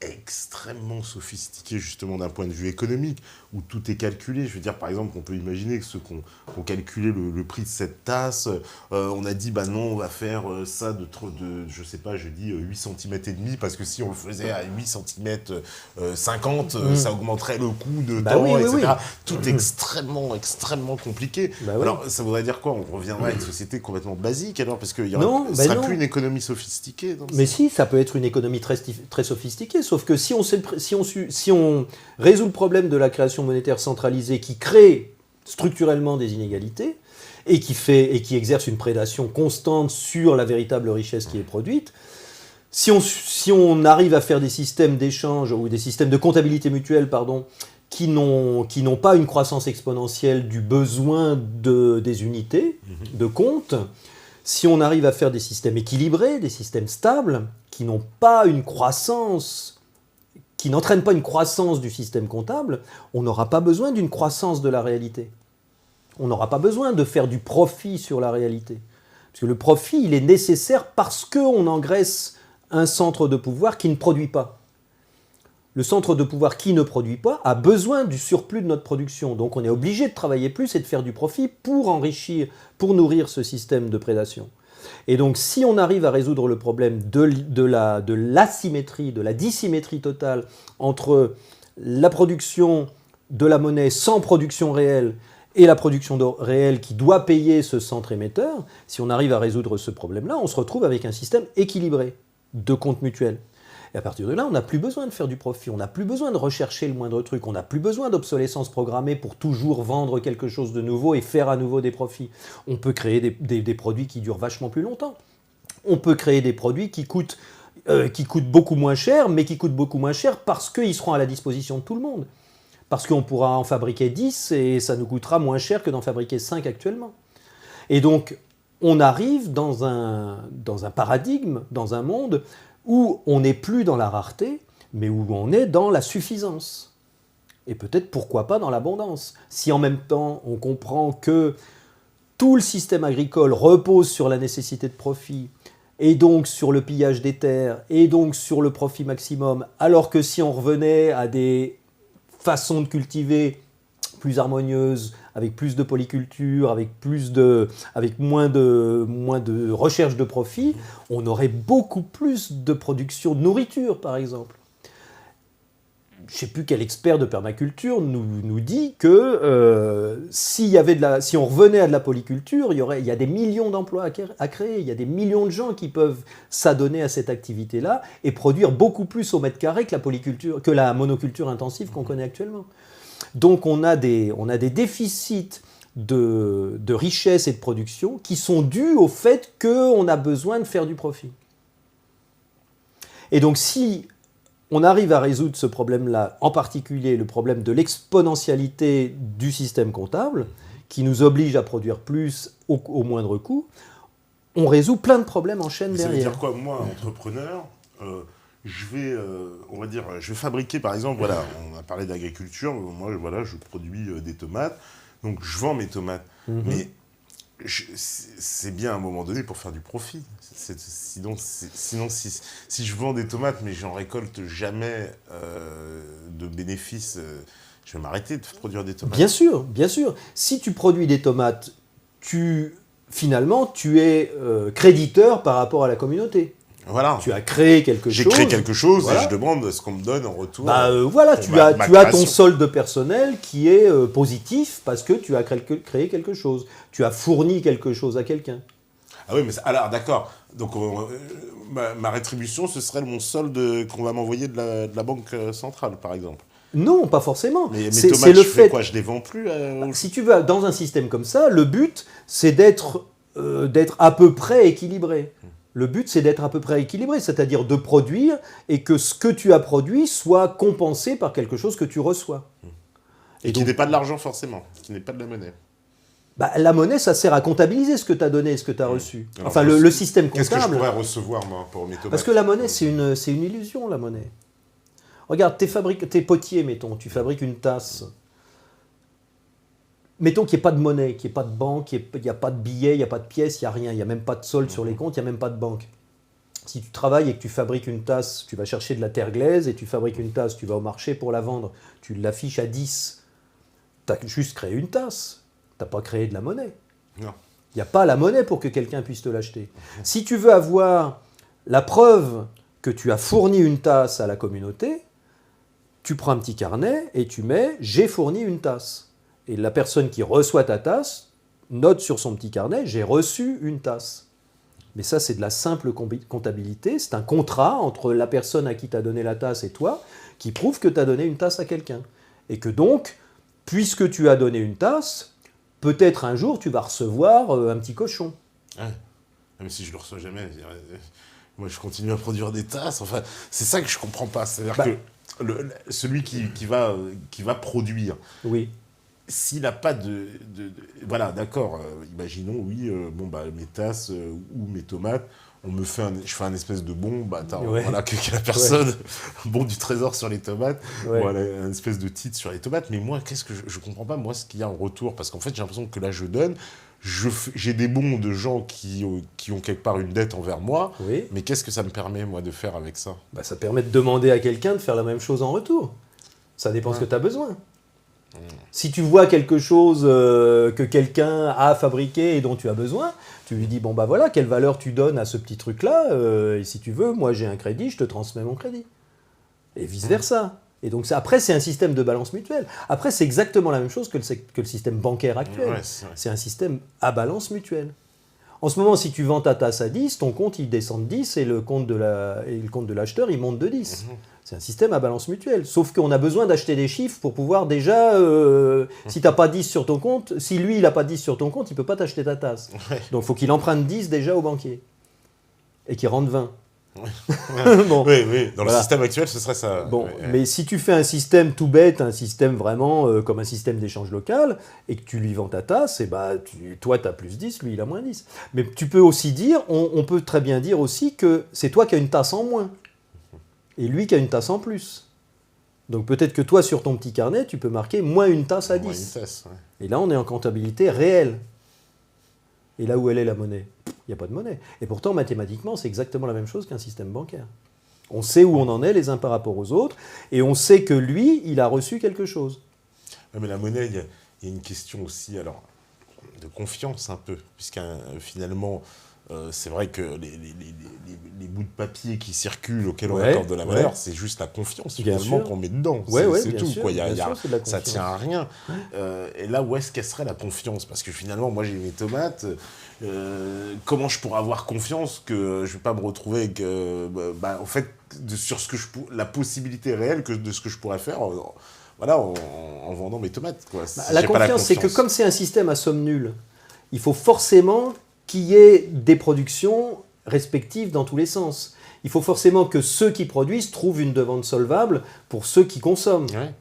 [SPEAKER 1] extrêmement sophistiquée justement d'un point de vue économique, où tout est calculé, je veux dire par exemple on peut imaginer que ceux qui ont calculé le prix de cette tasse, on a dit bah non on va faire ça de je sais pas, je dis 8 cm et demi parce que si on le faisait à 8 cm 50, ça augmenterait le coût de temps,
[SPEAKER 2] oui,
[SPEAKER 1] etc.
[SPEAKER 2] Oui.
[SPEAKER 1] Tout extrêmement compliqué. Alors ça voudrait dire quoi? On reviendrait à une société complètement basique alors, parce qu'il ne sera plus une économie sophistiquée.
[SPEAKER 2] Mais si, ça peut être une économie très sophistiquée, sauf que si on résout le problème de la création monétaire centralisée qui crée structurellement des inégalités et qui exerce une prédation constante sur la véritable richesse qui est produite, si on arrive à faire des systèmes d'échange ou des systèmes de comptabilité mutuelle, qui n'ont pas une croissance exponentielle du besoin des unités de compte, si on arrive à faire des systèmes équilibrés, des systèmes stables, qui n'ont pas une croissance, qui n'entraînent pas une croissance du système comptable, on n'aura pas besoin d'une croissance de la réalité. On n'aura pas besoin de faire du profit sur la réalité. Parce que le profit, il est nécessaire parce qu'on engraisse un centre de pouvoir qui ne produit pas. Le centre de pouvoir qui ne produit pas a besoin du surplus de notre production. Donc on est obligé de travailler plus et de faire du profit pour enrichir, pour nourrir ce système de prédation. Et donc si on arrive à résoudre le problème de l'asymétrie, de la dissymétrie totale entre la production de la monnaie sans production réelle et la production réelle qui doit payer ce centre émetteur, si on arrive à résoudre ce problème-là, on se retrouve avec un système équilibré de comptes mutuels. Et à partir de là, on n'a plus besoin de faire du profit, on n'a plus besoin de rechercher le moindre truc, on n'a plus besoin d'obsolescence programmée pour toujours vendre quelque chose de nouveau et faire à nouveau des profits. On peut créer des produits qui durent vachement plus longtemps. On peut créer des produits qui coûtent beaucoup moins cher, mais qui coûtent beaucoup moins cher parce qu'ils seront à la disposition de tout le monde. Parce qu'on pourra en fabriquer 10 et ça nous coûtera moins cher que d'en fabriquer 5 actuellement. Et donc, on arrive dans un paradigme, dans un monde où on n'est plus dans la rareté, mais où on est dans la suffisance. Et peut-être pourquoi pas dans l'abondance. Si en même temps on comprend que tout le système agricole repose sur la nécessité de profit, et donc sur le pillage des terres, et donc sur le profit maximum, alors que si on revenait à des façons de cultiver plus harmonieuses, avec plus de polyculture, avec moins de recherche de profit, on aurait beaucoup plus de production de nourriture, par exemple. je ne sais plus quel expert de permaculture nous dit que si on revenait à de la polyculture, il y a des millions d'emplois à créer, il y a des millions de gens qui peuvent s'adonner à cette activité-là et produire beaucoup plus au mètre carré que la monoculture intensive qu'on connaît actuellement. Donc on a des déficits de richesse et de production qui sont dus au fait qu'on a besoin de faire du profit. Et donc si on arrive à résoudre ce problème-là, en particulier le problème de l'exponentialité du système comptable, qui nous oblige à produire plus au moindre coût, on résout plein de problèmes en chaîne derrière.
[SPEAKER 1] Ça veut dire quoi, moi, entrepreneur, je vais fabriquer, par exemple, voilà, on a parlé d'agriculture, moi, voilà, je produis des tomates, donc je vends mes tomates, mais c'est bien à un moment donné pour faire du profit. Sinon, si je vends des tomates, mais j'en récolte jamais de bénéfices, je vais m'arrêter de produire des tomates.
[SPEAKER 2] Bien sûr, bien sûr. Si tu produis des tomates, finalement, tu es créditeur par rapport à la communauté.
[SPEAKER 1] Voilà.
[SPEAKER 2] Tu as créé quelque chose.
[SPEAKER 1] J'ai créé quelque chose
[SPEAKER 2] voilà.
[SPEAKER 1] Et je demande ce qu'on me donne en retour.
[SPEAKER 2] Voilà, tu as ton solde personnel qui est positif parce que tu as créé quelque chose. Tu as fourni quelque chose à quelqu'un.
[SPEAKER 1] Ah oui, mais alors d'accord. Donc ma rétribution, ce serait mon solde qu'on va m'envoyer de la banque centrale, par exemple.
[SPEAKER 2] Non, pas forcément.
[SPEAKER 1] Mais mes tomates, je fais quoi ? Je les vends plus
[SPEAKER 2] Si tu veux, dans un système comme ça, le but, c'est d'être à peu près équilibré. Le but, c'est d'être à peu près équilibré, c'est-à-dire de produire et que ce que tu as produit soit compensé par quelque chose que tu reçois.
[SPEAKER 1] Et qui n'est pas de l'argent forcément, qui n'est pas de la monnaie.
[SPEAKER 2] La monnaie, ça sert à comptabiliser ce que tu as donné et ce que tu as reçu. Alors, enfin, le système comptable...
[SPEAKER 1] Qu'est-ce que je pourrais recevoir, moi, pour mes tomates ?
[SPEAKER 2] Parce que la monnaie, c'est une illusion, la monnaie. Regarde, t'es potier, mettons, tu fabriques une tasse. Mettons qu'il n'y ait pas de monnaie, qu'il n'y ait pas de banque, il n'y a pas de billets, il n'y a pas de pièces, il n'y a rien, il n'y a même pas de solde sur les comptes, il n'y a même pas de banque. Si tu travailles et que tu fabriques une tasse, tu vas chercher de la terre glaise et tu fabriques une tasse, tu vas au marché pour la vendre, tu l'affiches à 10, tu as juste créé une tasse, tu n'as pas créé de la monnaie.
[SPEAKER 1] Non.
[SPEAKER 2] Il n'y a pas la monnaie pour que quelqu'un puisse te l'acheter. Si tu veux avoir la preuve que tu as fourni une tasse à la communauté, tu prends un petit carnet et tu mets « j'ai fourni une tasse ». Et la personne qui reçoit ta tasse note sur son petit carnet « j'ai reçu une tasse ». Mais ça, c'est de la simple comptabilité. C'est un contrat entre la personne à qui tu as donné la tasse et toi qui prouve que tu as donné une tasse à quelqu'un. Et que donc, puisque tu as donné une tasse, peut-être un jour, tu vas recevoir un petit cochon.
[SPEAKER 1] Ouais. Même si je ne le reçois jamais, moi, je continue à produire des tasses. Enfin, c'est ça que je ne comprends pas. C'est-à-dire que celui qui va produire...
[SPEAKER 2] Oui.
[SPEAKER 1] S'il n'a pas voilà, d'accord, imaginons, oui, mes tasses ou mes tomates, je fais un espèce de bon, voilà, que la personne, bon du trésor sur les tomates, voilà, un espèce de titre sur les tomates, mais moi, qu'est-ce que je comprends pas, moi, ce qu'il y a en retour, parce qu'en fait, j'ai l'impression que là, je donne, j'ai des bons de gens qui ont quelque part une dette envers moi, mais qu'est-ce que ça me permet, moi, de faire avec ça ?
[SPEAKER 2] Ça permet de demander à quelqu'un de faire la même chose en retour. Ça dépend ce que tu as besoin. Si tu vois quelque chose que quelqu'un a fabriqué et dont tu as besoin, tu lui dis, voilà, quelle valeur tu donnes à ce petit truc-là, et si tu veux, moi j'ai un crédit, je te transmets mon crédit. Et vice-versa. Et donc après, c'est un système de balance mutuelle. Après, c'est exactement la même chose que le système bancaire actuel. C'est un système à balance mutuelle. En ce moment, si tu vends ta tasse à 10, ton compte il descend de 10 et le compte de l'acheteur il monte de 10. C'est un système à balance mutuelle. Sauf qu'on a besoin d'acheter des chiffres pour pouvoir déjà... si tu n'as pas 10 sur ton compte, si lui il n'a pas 10 sur ton compte, il ne peut pas t'acheter ta tasse. Donc il faut qu'il emprunte 10 déjà au banquier. Et qu'il rende 20.
[SPEAKER 1] Oui. Dans le système actuel, ce serait ça.
[SPEAKER 2] Mais si tu fais un système tout bête, un système vraiment comme un système d'échange local, et que tu lui vends ta tasse, et toi, tu as plus 10, lui, il a moins 10. Mais tu peux aussi dire, on peut très bien dire aussi que c'est toi qui as une tasse en moins, et lui qui a une tasse en plus. Donc peut-être que toi, sur ton petit carnet, tu peux marquer moins une tasse à 10.
[SPEAKER 1] Une tasse,
[SPEAKER 2] Et là, on est en comptabilité réelle. Et là où elle est la monnaie ? Il n'y a pas de monnaie. Et pourtant, mathématiquement, c'est exactement la même chose qu'un système bancaire. On sait où on en est les uns par rapport aux autres, et on sait que lui, il a reçu quelque chose.
[SPEAKER 1] Mais la monnaie, il y a une question aussi, alors, de confiance un peu, puisque finalement, c'est vrai que les bouts de papier qui circulent auxquels on accorde de la valeur, c'est juste la confiance finalement qu'on met dedans. C'est tout. Quoi. Ça tient à rien. Et là, où est-ce qu'elle serait la confiance? Parce que finalement, moi, j'ai mes tomates. Comment je pourrais avoir confiance que je vais pas me retrouver avec, en fait, sur la possibilité réelle de ce que je pourrais faire voilà, en vendant mes tomates. Quoi.
[SPEAKER 2] La confiance, c'est que comme c'est un système à somme nulle, il faut forcément qu'il y ait des productions respectives dans tous les sens. Il faut forcément que ceux qui produisent trouvent une demande solvable pour ceux qui consomment. Ouais.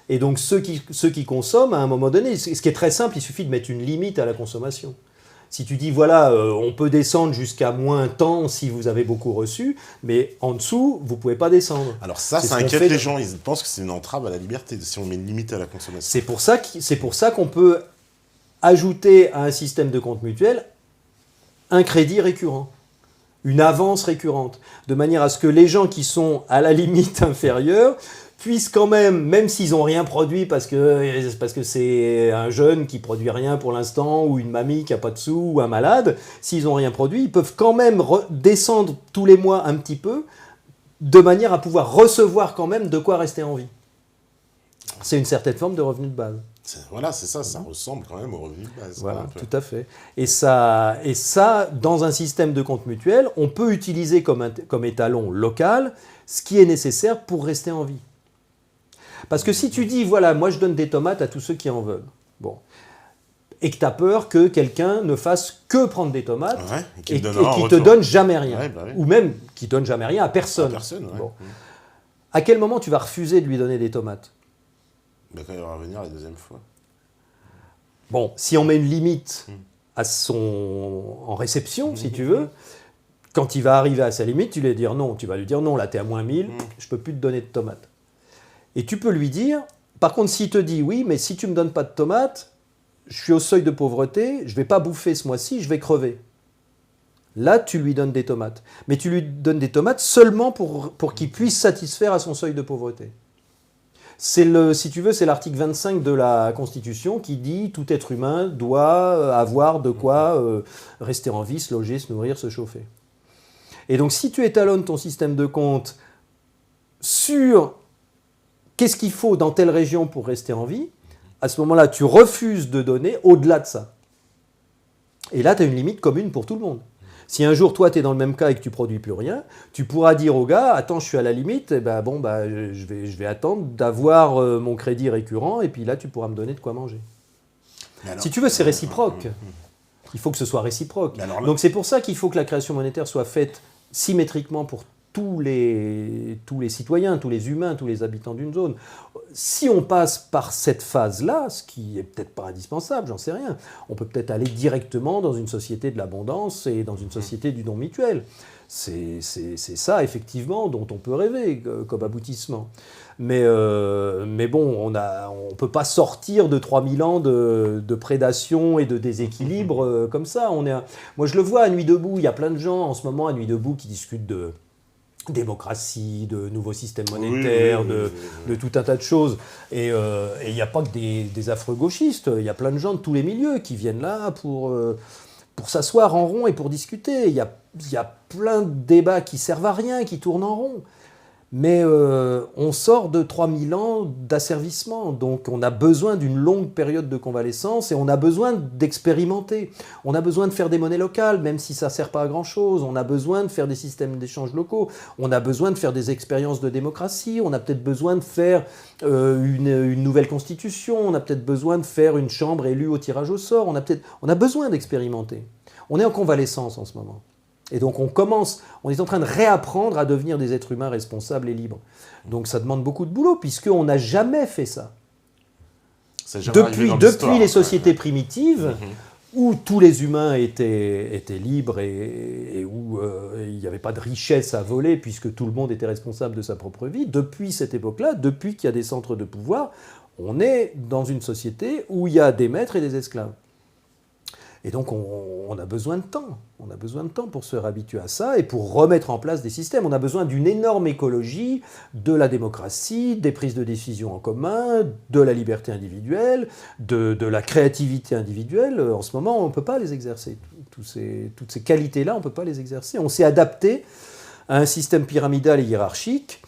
[SPEAKER 2] Et donc ceux qui consomment, à un moment donné, ce qui est très simple, il suffit de mettre une limite à la consommation. Si tu dis, voilà, on peut descendre jusqu'à moins tant si vous avez beaucoup reçu, mais en dessous, vous ne pouvez pas descendre.
[SPEAKER 1] Alors ça inquiète les gens. Ils pensent que c'est une entrave à la liberté si on met une limite à la consommation.
[SPEAKER 2] C'est pour ça qu'on peut ajouter à un système de compte mutuel un crédit récurrent, une avance récurrente, de manière à ce que les gens qui sont à la limite inférieure puissent quand même s'ils n'ont rien produit parce que c'est un jeune qui produit rien pour l'instant, ou une mamie qui n'a pas de sous, ou un malade, s'ils n'ont rien produit, ils peuvent quand même descendre tous les mois un petit peu, de manière à pouvoir recevoir quand même de quoi rester en vie. C'est une certaine forme de revenu de base.
[SPEAKER 1] Voilà, c'est ça, ça ressemble quand même au revenu de base.
[SPEAKER 2] Voilà, tout à fait. Et ça, dans un système de compte mutuel, on peut utiliser comme étalon local ce qui est nécessaire pour rester en vie. Parce que si tu dis, voilà, moi je donne des tomates à tous ceux qui en veulent, bon, et que tu as peur que quelqu'un ne fasse que prendre des tomates et qui te donne jamais rien, ou même qui donne jamais rien à personne. Bon. À quel moment tu vas refuser de lui donner des tomates?
[SPEAKER 1] Quand il va revenir la deuxième fois.
[SPEAKER 2] Bon, si on met une limite en réception, si tu veux, quand il va arriver à sa limite, tu vas lui dire non, là tu es à moins 1000, je ne peux plus te donner de tomates. Et tu peux lui dire, par contre, s'il te dit oui, mais si tu ne me donnes pas de tomates, je suis au seuil de pauvreté, je ne vais pas bouffer ce mois-ci, je vais crever. Là, tu lui donnes des tomates. Mais tu lui donnes des tomates seulement pour qu'il puisse satisfaire à son seuil de pauvreté. Si tu veux, c'est l'article 25 de la Constitution qui dit « Tout être humain doit avoir de quoi rester en vie, se loger, se nourrir, se chauffer ». Et donc, si tu étalonnes ton système de compte sur qu'est-ce qu'il faut dans telle région pour rester en vie, à ce moment-là, tu refuses de donner au-delà de ça. Et là, tu as une limite commune pour tout le monde. Si un jour, toi, tu es dans le même cas et que tu ne produis plus rien, tu pourras dire au gars, attends, je suis à la limite, je vais attendre d'avoir mon crédit récurrent, et puis là, tu pourras me donner de quoi manger. Alors, si tu veux, c'est réciproque. Il faut que ce soit réciproque. Donc c'est pour ça qu'il faut que la création monétaire soit faite symétriquement pour tous les citoyens, tous les humains, tous les habitants d'une zone. Si on passe par cette phase-là, ce qui n'est peut-être pas indispensable, j'en sais rien, on peut peut-être aller directement dans une société de l'abondance et dans une société du don mutuel. C'est ça, effectivement, dont on peut rêver comme aboutissement. Mais bon, on ne peut pas sortir de 3000 ans de prédation et de déséquilibre comme ça. Moi, je le vois à Nuit debout, il y a plein de gens en ce moment à Nuit debout qui discutent de démocratie, de nouveaux systèmes monétaires, de tout un tas de choses. Et il n'y a pas que des affreux gauchistes, il y a plein de gens de tous les milieux qui viennent là pour s'asseoir en rond et pour discuter. Il y a plein de débats qui servent à rien, qui tournent en rond. Mais on sort de 3000 ans d'asservissement, donc on a besoin d'une longue période de convalescence et on a besoin d'expérimenter. On a besoin de faire des monnaies locales, même si ça ne sert pas à grand-chose. On a besoin de faire des systèmes d'échange locaux. On a besoin de faire des expériences de démocratie. On a peut-être besoin de faire une nouvelle constitution. On a peut-être besoin de faire une chambre élue au tirage au sort. On a besoin d'expérimenter. On est en convalescence en ce moment. Et donc on est en train de réapprendre à devenir des êtres humains responsables et libres. Donc ça demande beaucoup de boulot, puisqu'on n'a jamais fait ça. Depuis les sociétés primitives, où tous les humains étaient libres et où il n'y avait pas de richesse à voler, puisque tout le monde était responsable de sa propre vie, depuis cette époque-là, depuis qu'il y a des centres de pouvoir, on est dans une société où il y a des maîtres et des esclaves. Et donc on a besoin de temps. On a besoin de temps pour se réhabituer à ça et pour remettre en place des systèmes. On a besoin d'une énorme écologie, de la démocratie, des prises de décision en commun, de la liberté individuelle, de la créativité individuelle. En ce moment, on ne peut pas les exercer, toutes ces qualités-là, on ne peut pas les exercer. On s'est adapté à un système pyramidal et hiérarchique,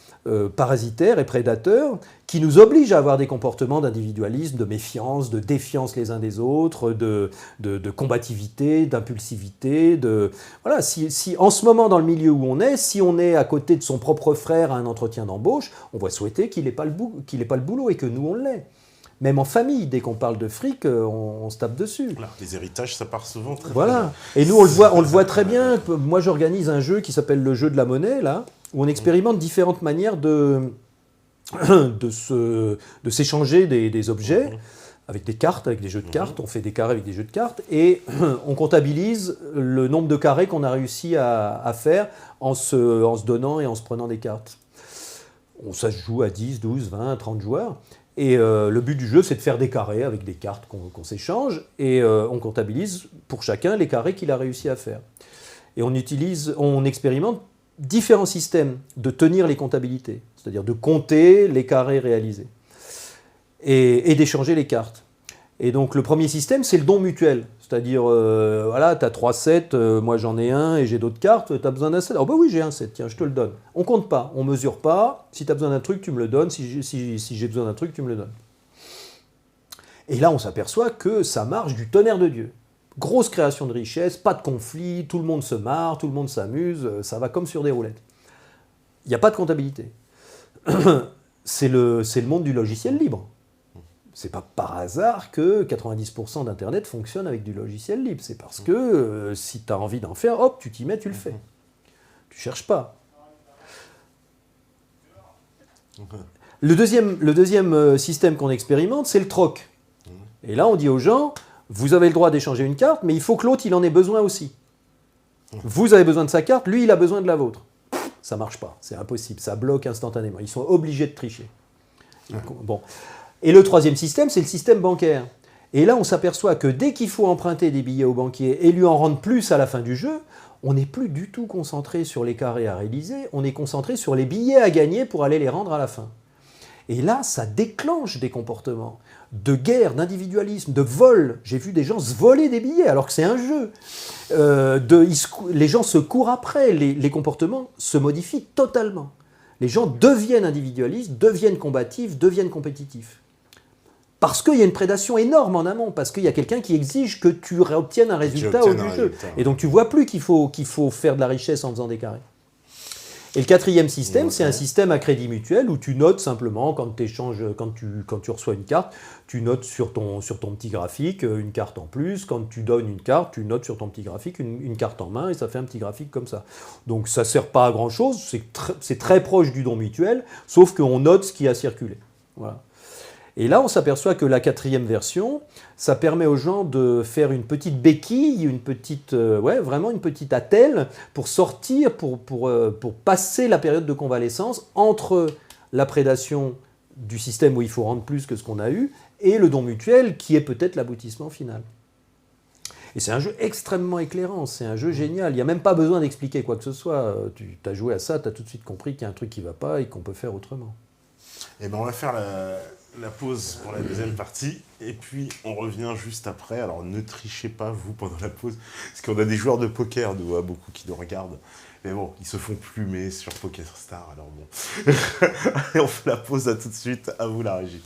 [SPEAKER 2] parasitaire et prédateur, qui nous oblige à avoir des comportements d'individualisme, de méfiance, de défiance les uns des autres, de combativité, d'impulsivité. Voilà, si en ce moment, dans le milieu où on est, si on est à côté de son propre frère à un entretien d'embauche, on va souhaiter qu'il n'ait pas le boulot et que nous, on l'ait. Même en famille, dès qu'on parle de fric, on se tape dessus.
[SPEAKER 1] Voilà, les héritages, ça part souvent très
[SPEAKER 2] Voilà. Et nous, on le voit très bien. Moi, j'organise un jeu qui s'appelle le jeu de la monnaie, là, où on expérimente différentes manières de s'échanger des objets, avec des cartes, avec des jeux de cartes. On fait des carrés avec des jeux de cartes, et on comptabilise le nombre de carrés qu'on a réussi à faire en se donnant et en se prenant des cartes. Ça se joue à 10, 12, 20, 30 joueurs. Et le but du jeu, c'est de faire des carrés avec des cartes qu'on s'échange, et on comptabilise pour chacun les carrés qu'il a réussi à faire. Et on expérimente différents systèmes de tenir les comptabilités, c'est-à-dire de compter les carrés réalisés, et d'échanger les cartes. Et donc le premier système, c'est le don mutuel. C'est-à-dire, voilà, tu as 3 sets, moi j'en ai un et j'ai d'autres cartes, tu as besoin d'un set. Oh bah oui, j'ai un set, tiens, je te le donne. On compte pas, on mesure pas. Si tu as besoin d'un truc, tu me le donnes. Si j'ai besoin d'un truc, tu me le donnes. Et là, on s'aperçoit que ça marche du tonnerre de Dieu. Grosse création de richesse, pas de conflit, tout le monde se marre, tout le monde s'amuse, ça va comme sur des roulettes. Il n'y a pas de comptabilité. C'est le monde du logiciel libre. C'est pas par hasard que 90% d'Internet fonctionne avec du logiciel libre. C'est parce que si tu as envie d'en faire, hop, tu t'y mets, tu le fais. Tu cherches pas. Le deuxième système qu'on expérimente, c'est le troc. Et là, on dit aux gens, vous avez le droit d'échanger une carte, mais il faut que l'autre, il en ait besoin aussi. Vous avez besoin de sa carte, lui, il a besoin de la vôtre. Ça marche pas, c'est impossible, ça bloque instantanément. Ils sont obligés de tricher. Bon. Et le troisième système, c'est le système bancaire. Et là, on s'aperçoit que dès qu'il faut emprunter des billets au banquier et lui en rendre plus à la fin du jeu, on n'est plus du tout concentré sur les carrés à réaliser, on est concentré sur les billets à gagner pour aller les rendre à la fin. Et là, ça déclenche des comportements de guerre, d'individualisme, de vol. J'ai vu des gens se voler des billets alors que c'est un jeu. Les gens se courent après, les comportements se modifient totalement. Les gens deviennent individualistes, deviennent combatifs, deviennent compétitifs. Parce qu'il y a une prédation énorme en amont, parce qu'il y a quelqu'un qui exige que tu obtiennes un résultat au bout du jeu. Et donc tu vois plus qu'il faut faire de la richesse en faisant des carrés. Et le quatrième système, c'est un système à crédit mutuel où tu notes simplement, quand tu reçois une carte, tu notes sur ton petit graphique une carte en plus. Quand tu donnes une carte, tu notes sur ton petit graphique une carte en main et ça fait un petit graphique comme ça. Donc ça ne sert pas à grand-chose, c'est très proche du don mutuel, sauf qu'on note ce qui a circulé. Voilà. Et là, on s'aperçoit que la quatrième version, ça permet aux gens de faire une petite béquille, vraiment une petite attelle pour sortir, pour passer la période de convalescence entre la prédation du système où il faut rendre plus que ce qu'on a eu et le don mutuel qui est peut-être l'aboutissement final. Et c'est un jeu extrêmement éclairant, c'est un jeu génial. Il n'y a même pas besoin d'expliquer quoi que ce soit. Tu as joué à ça, tu as tout de suite compris qu'il y a un truc qui ne va pas et qu'on peut faire autrement.
[SPEAKER 1] Et ben on va faire la pause pour la deuxième partie, et puis on revient juste après. Alors ne trichez pas, vous, pendant la pause, parce qu'on a des joueurs de poker, beaucoup qui nous regardent. Mais bon, ils se font plumer sur Poker Star, alors bon. Et on fait la pause, à tout de suite, à vous la régie.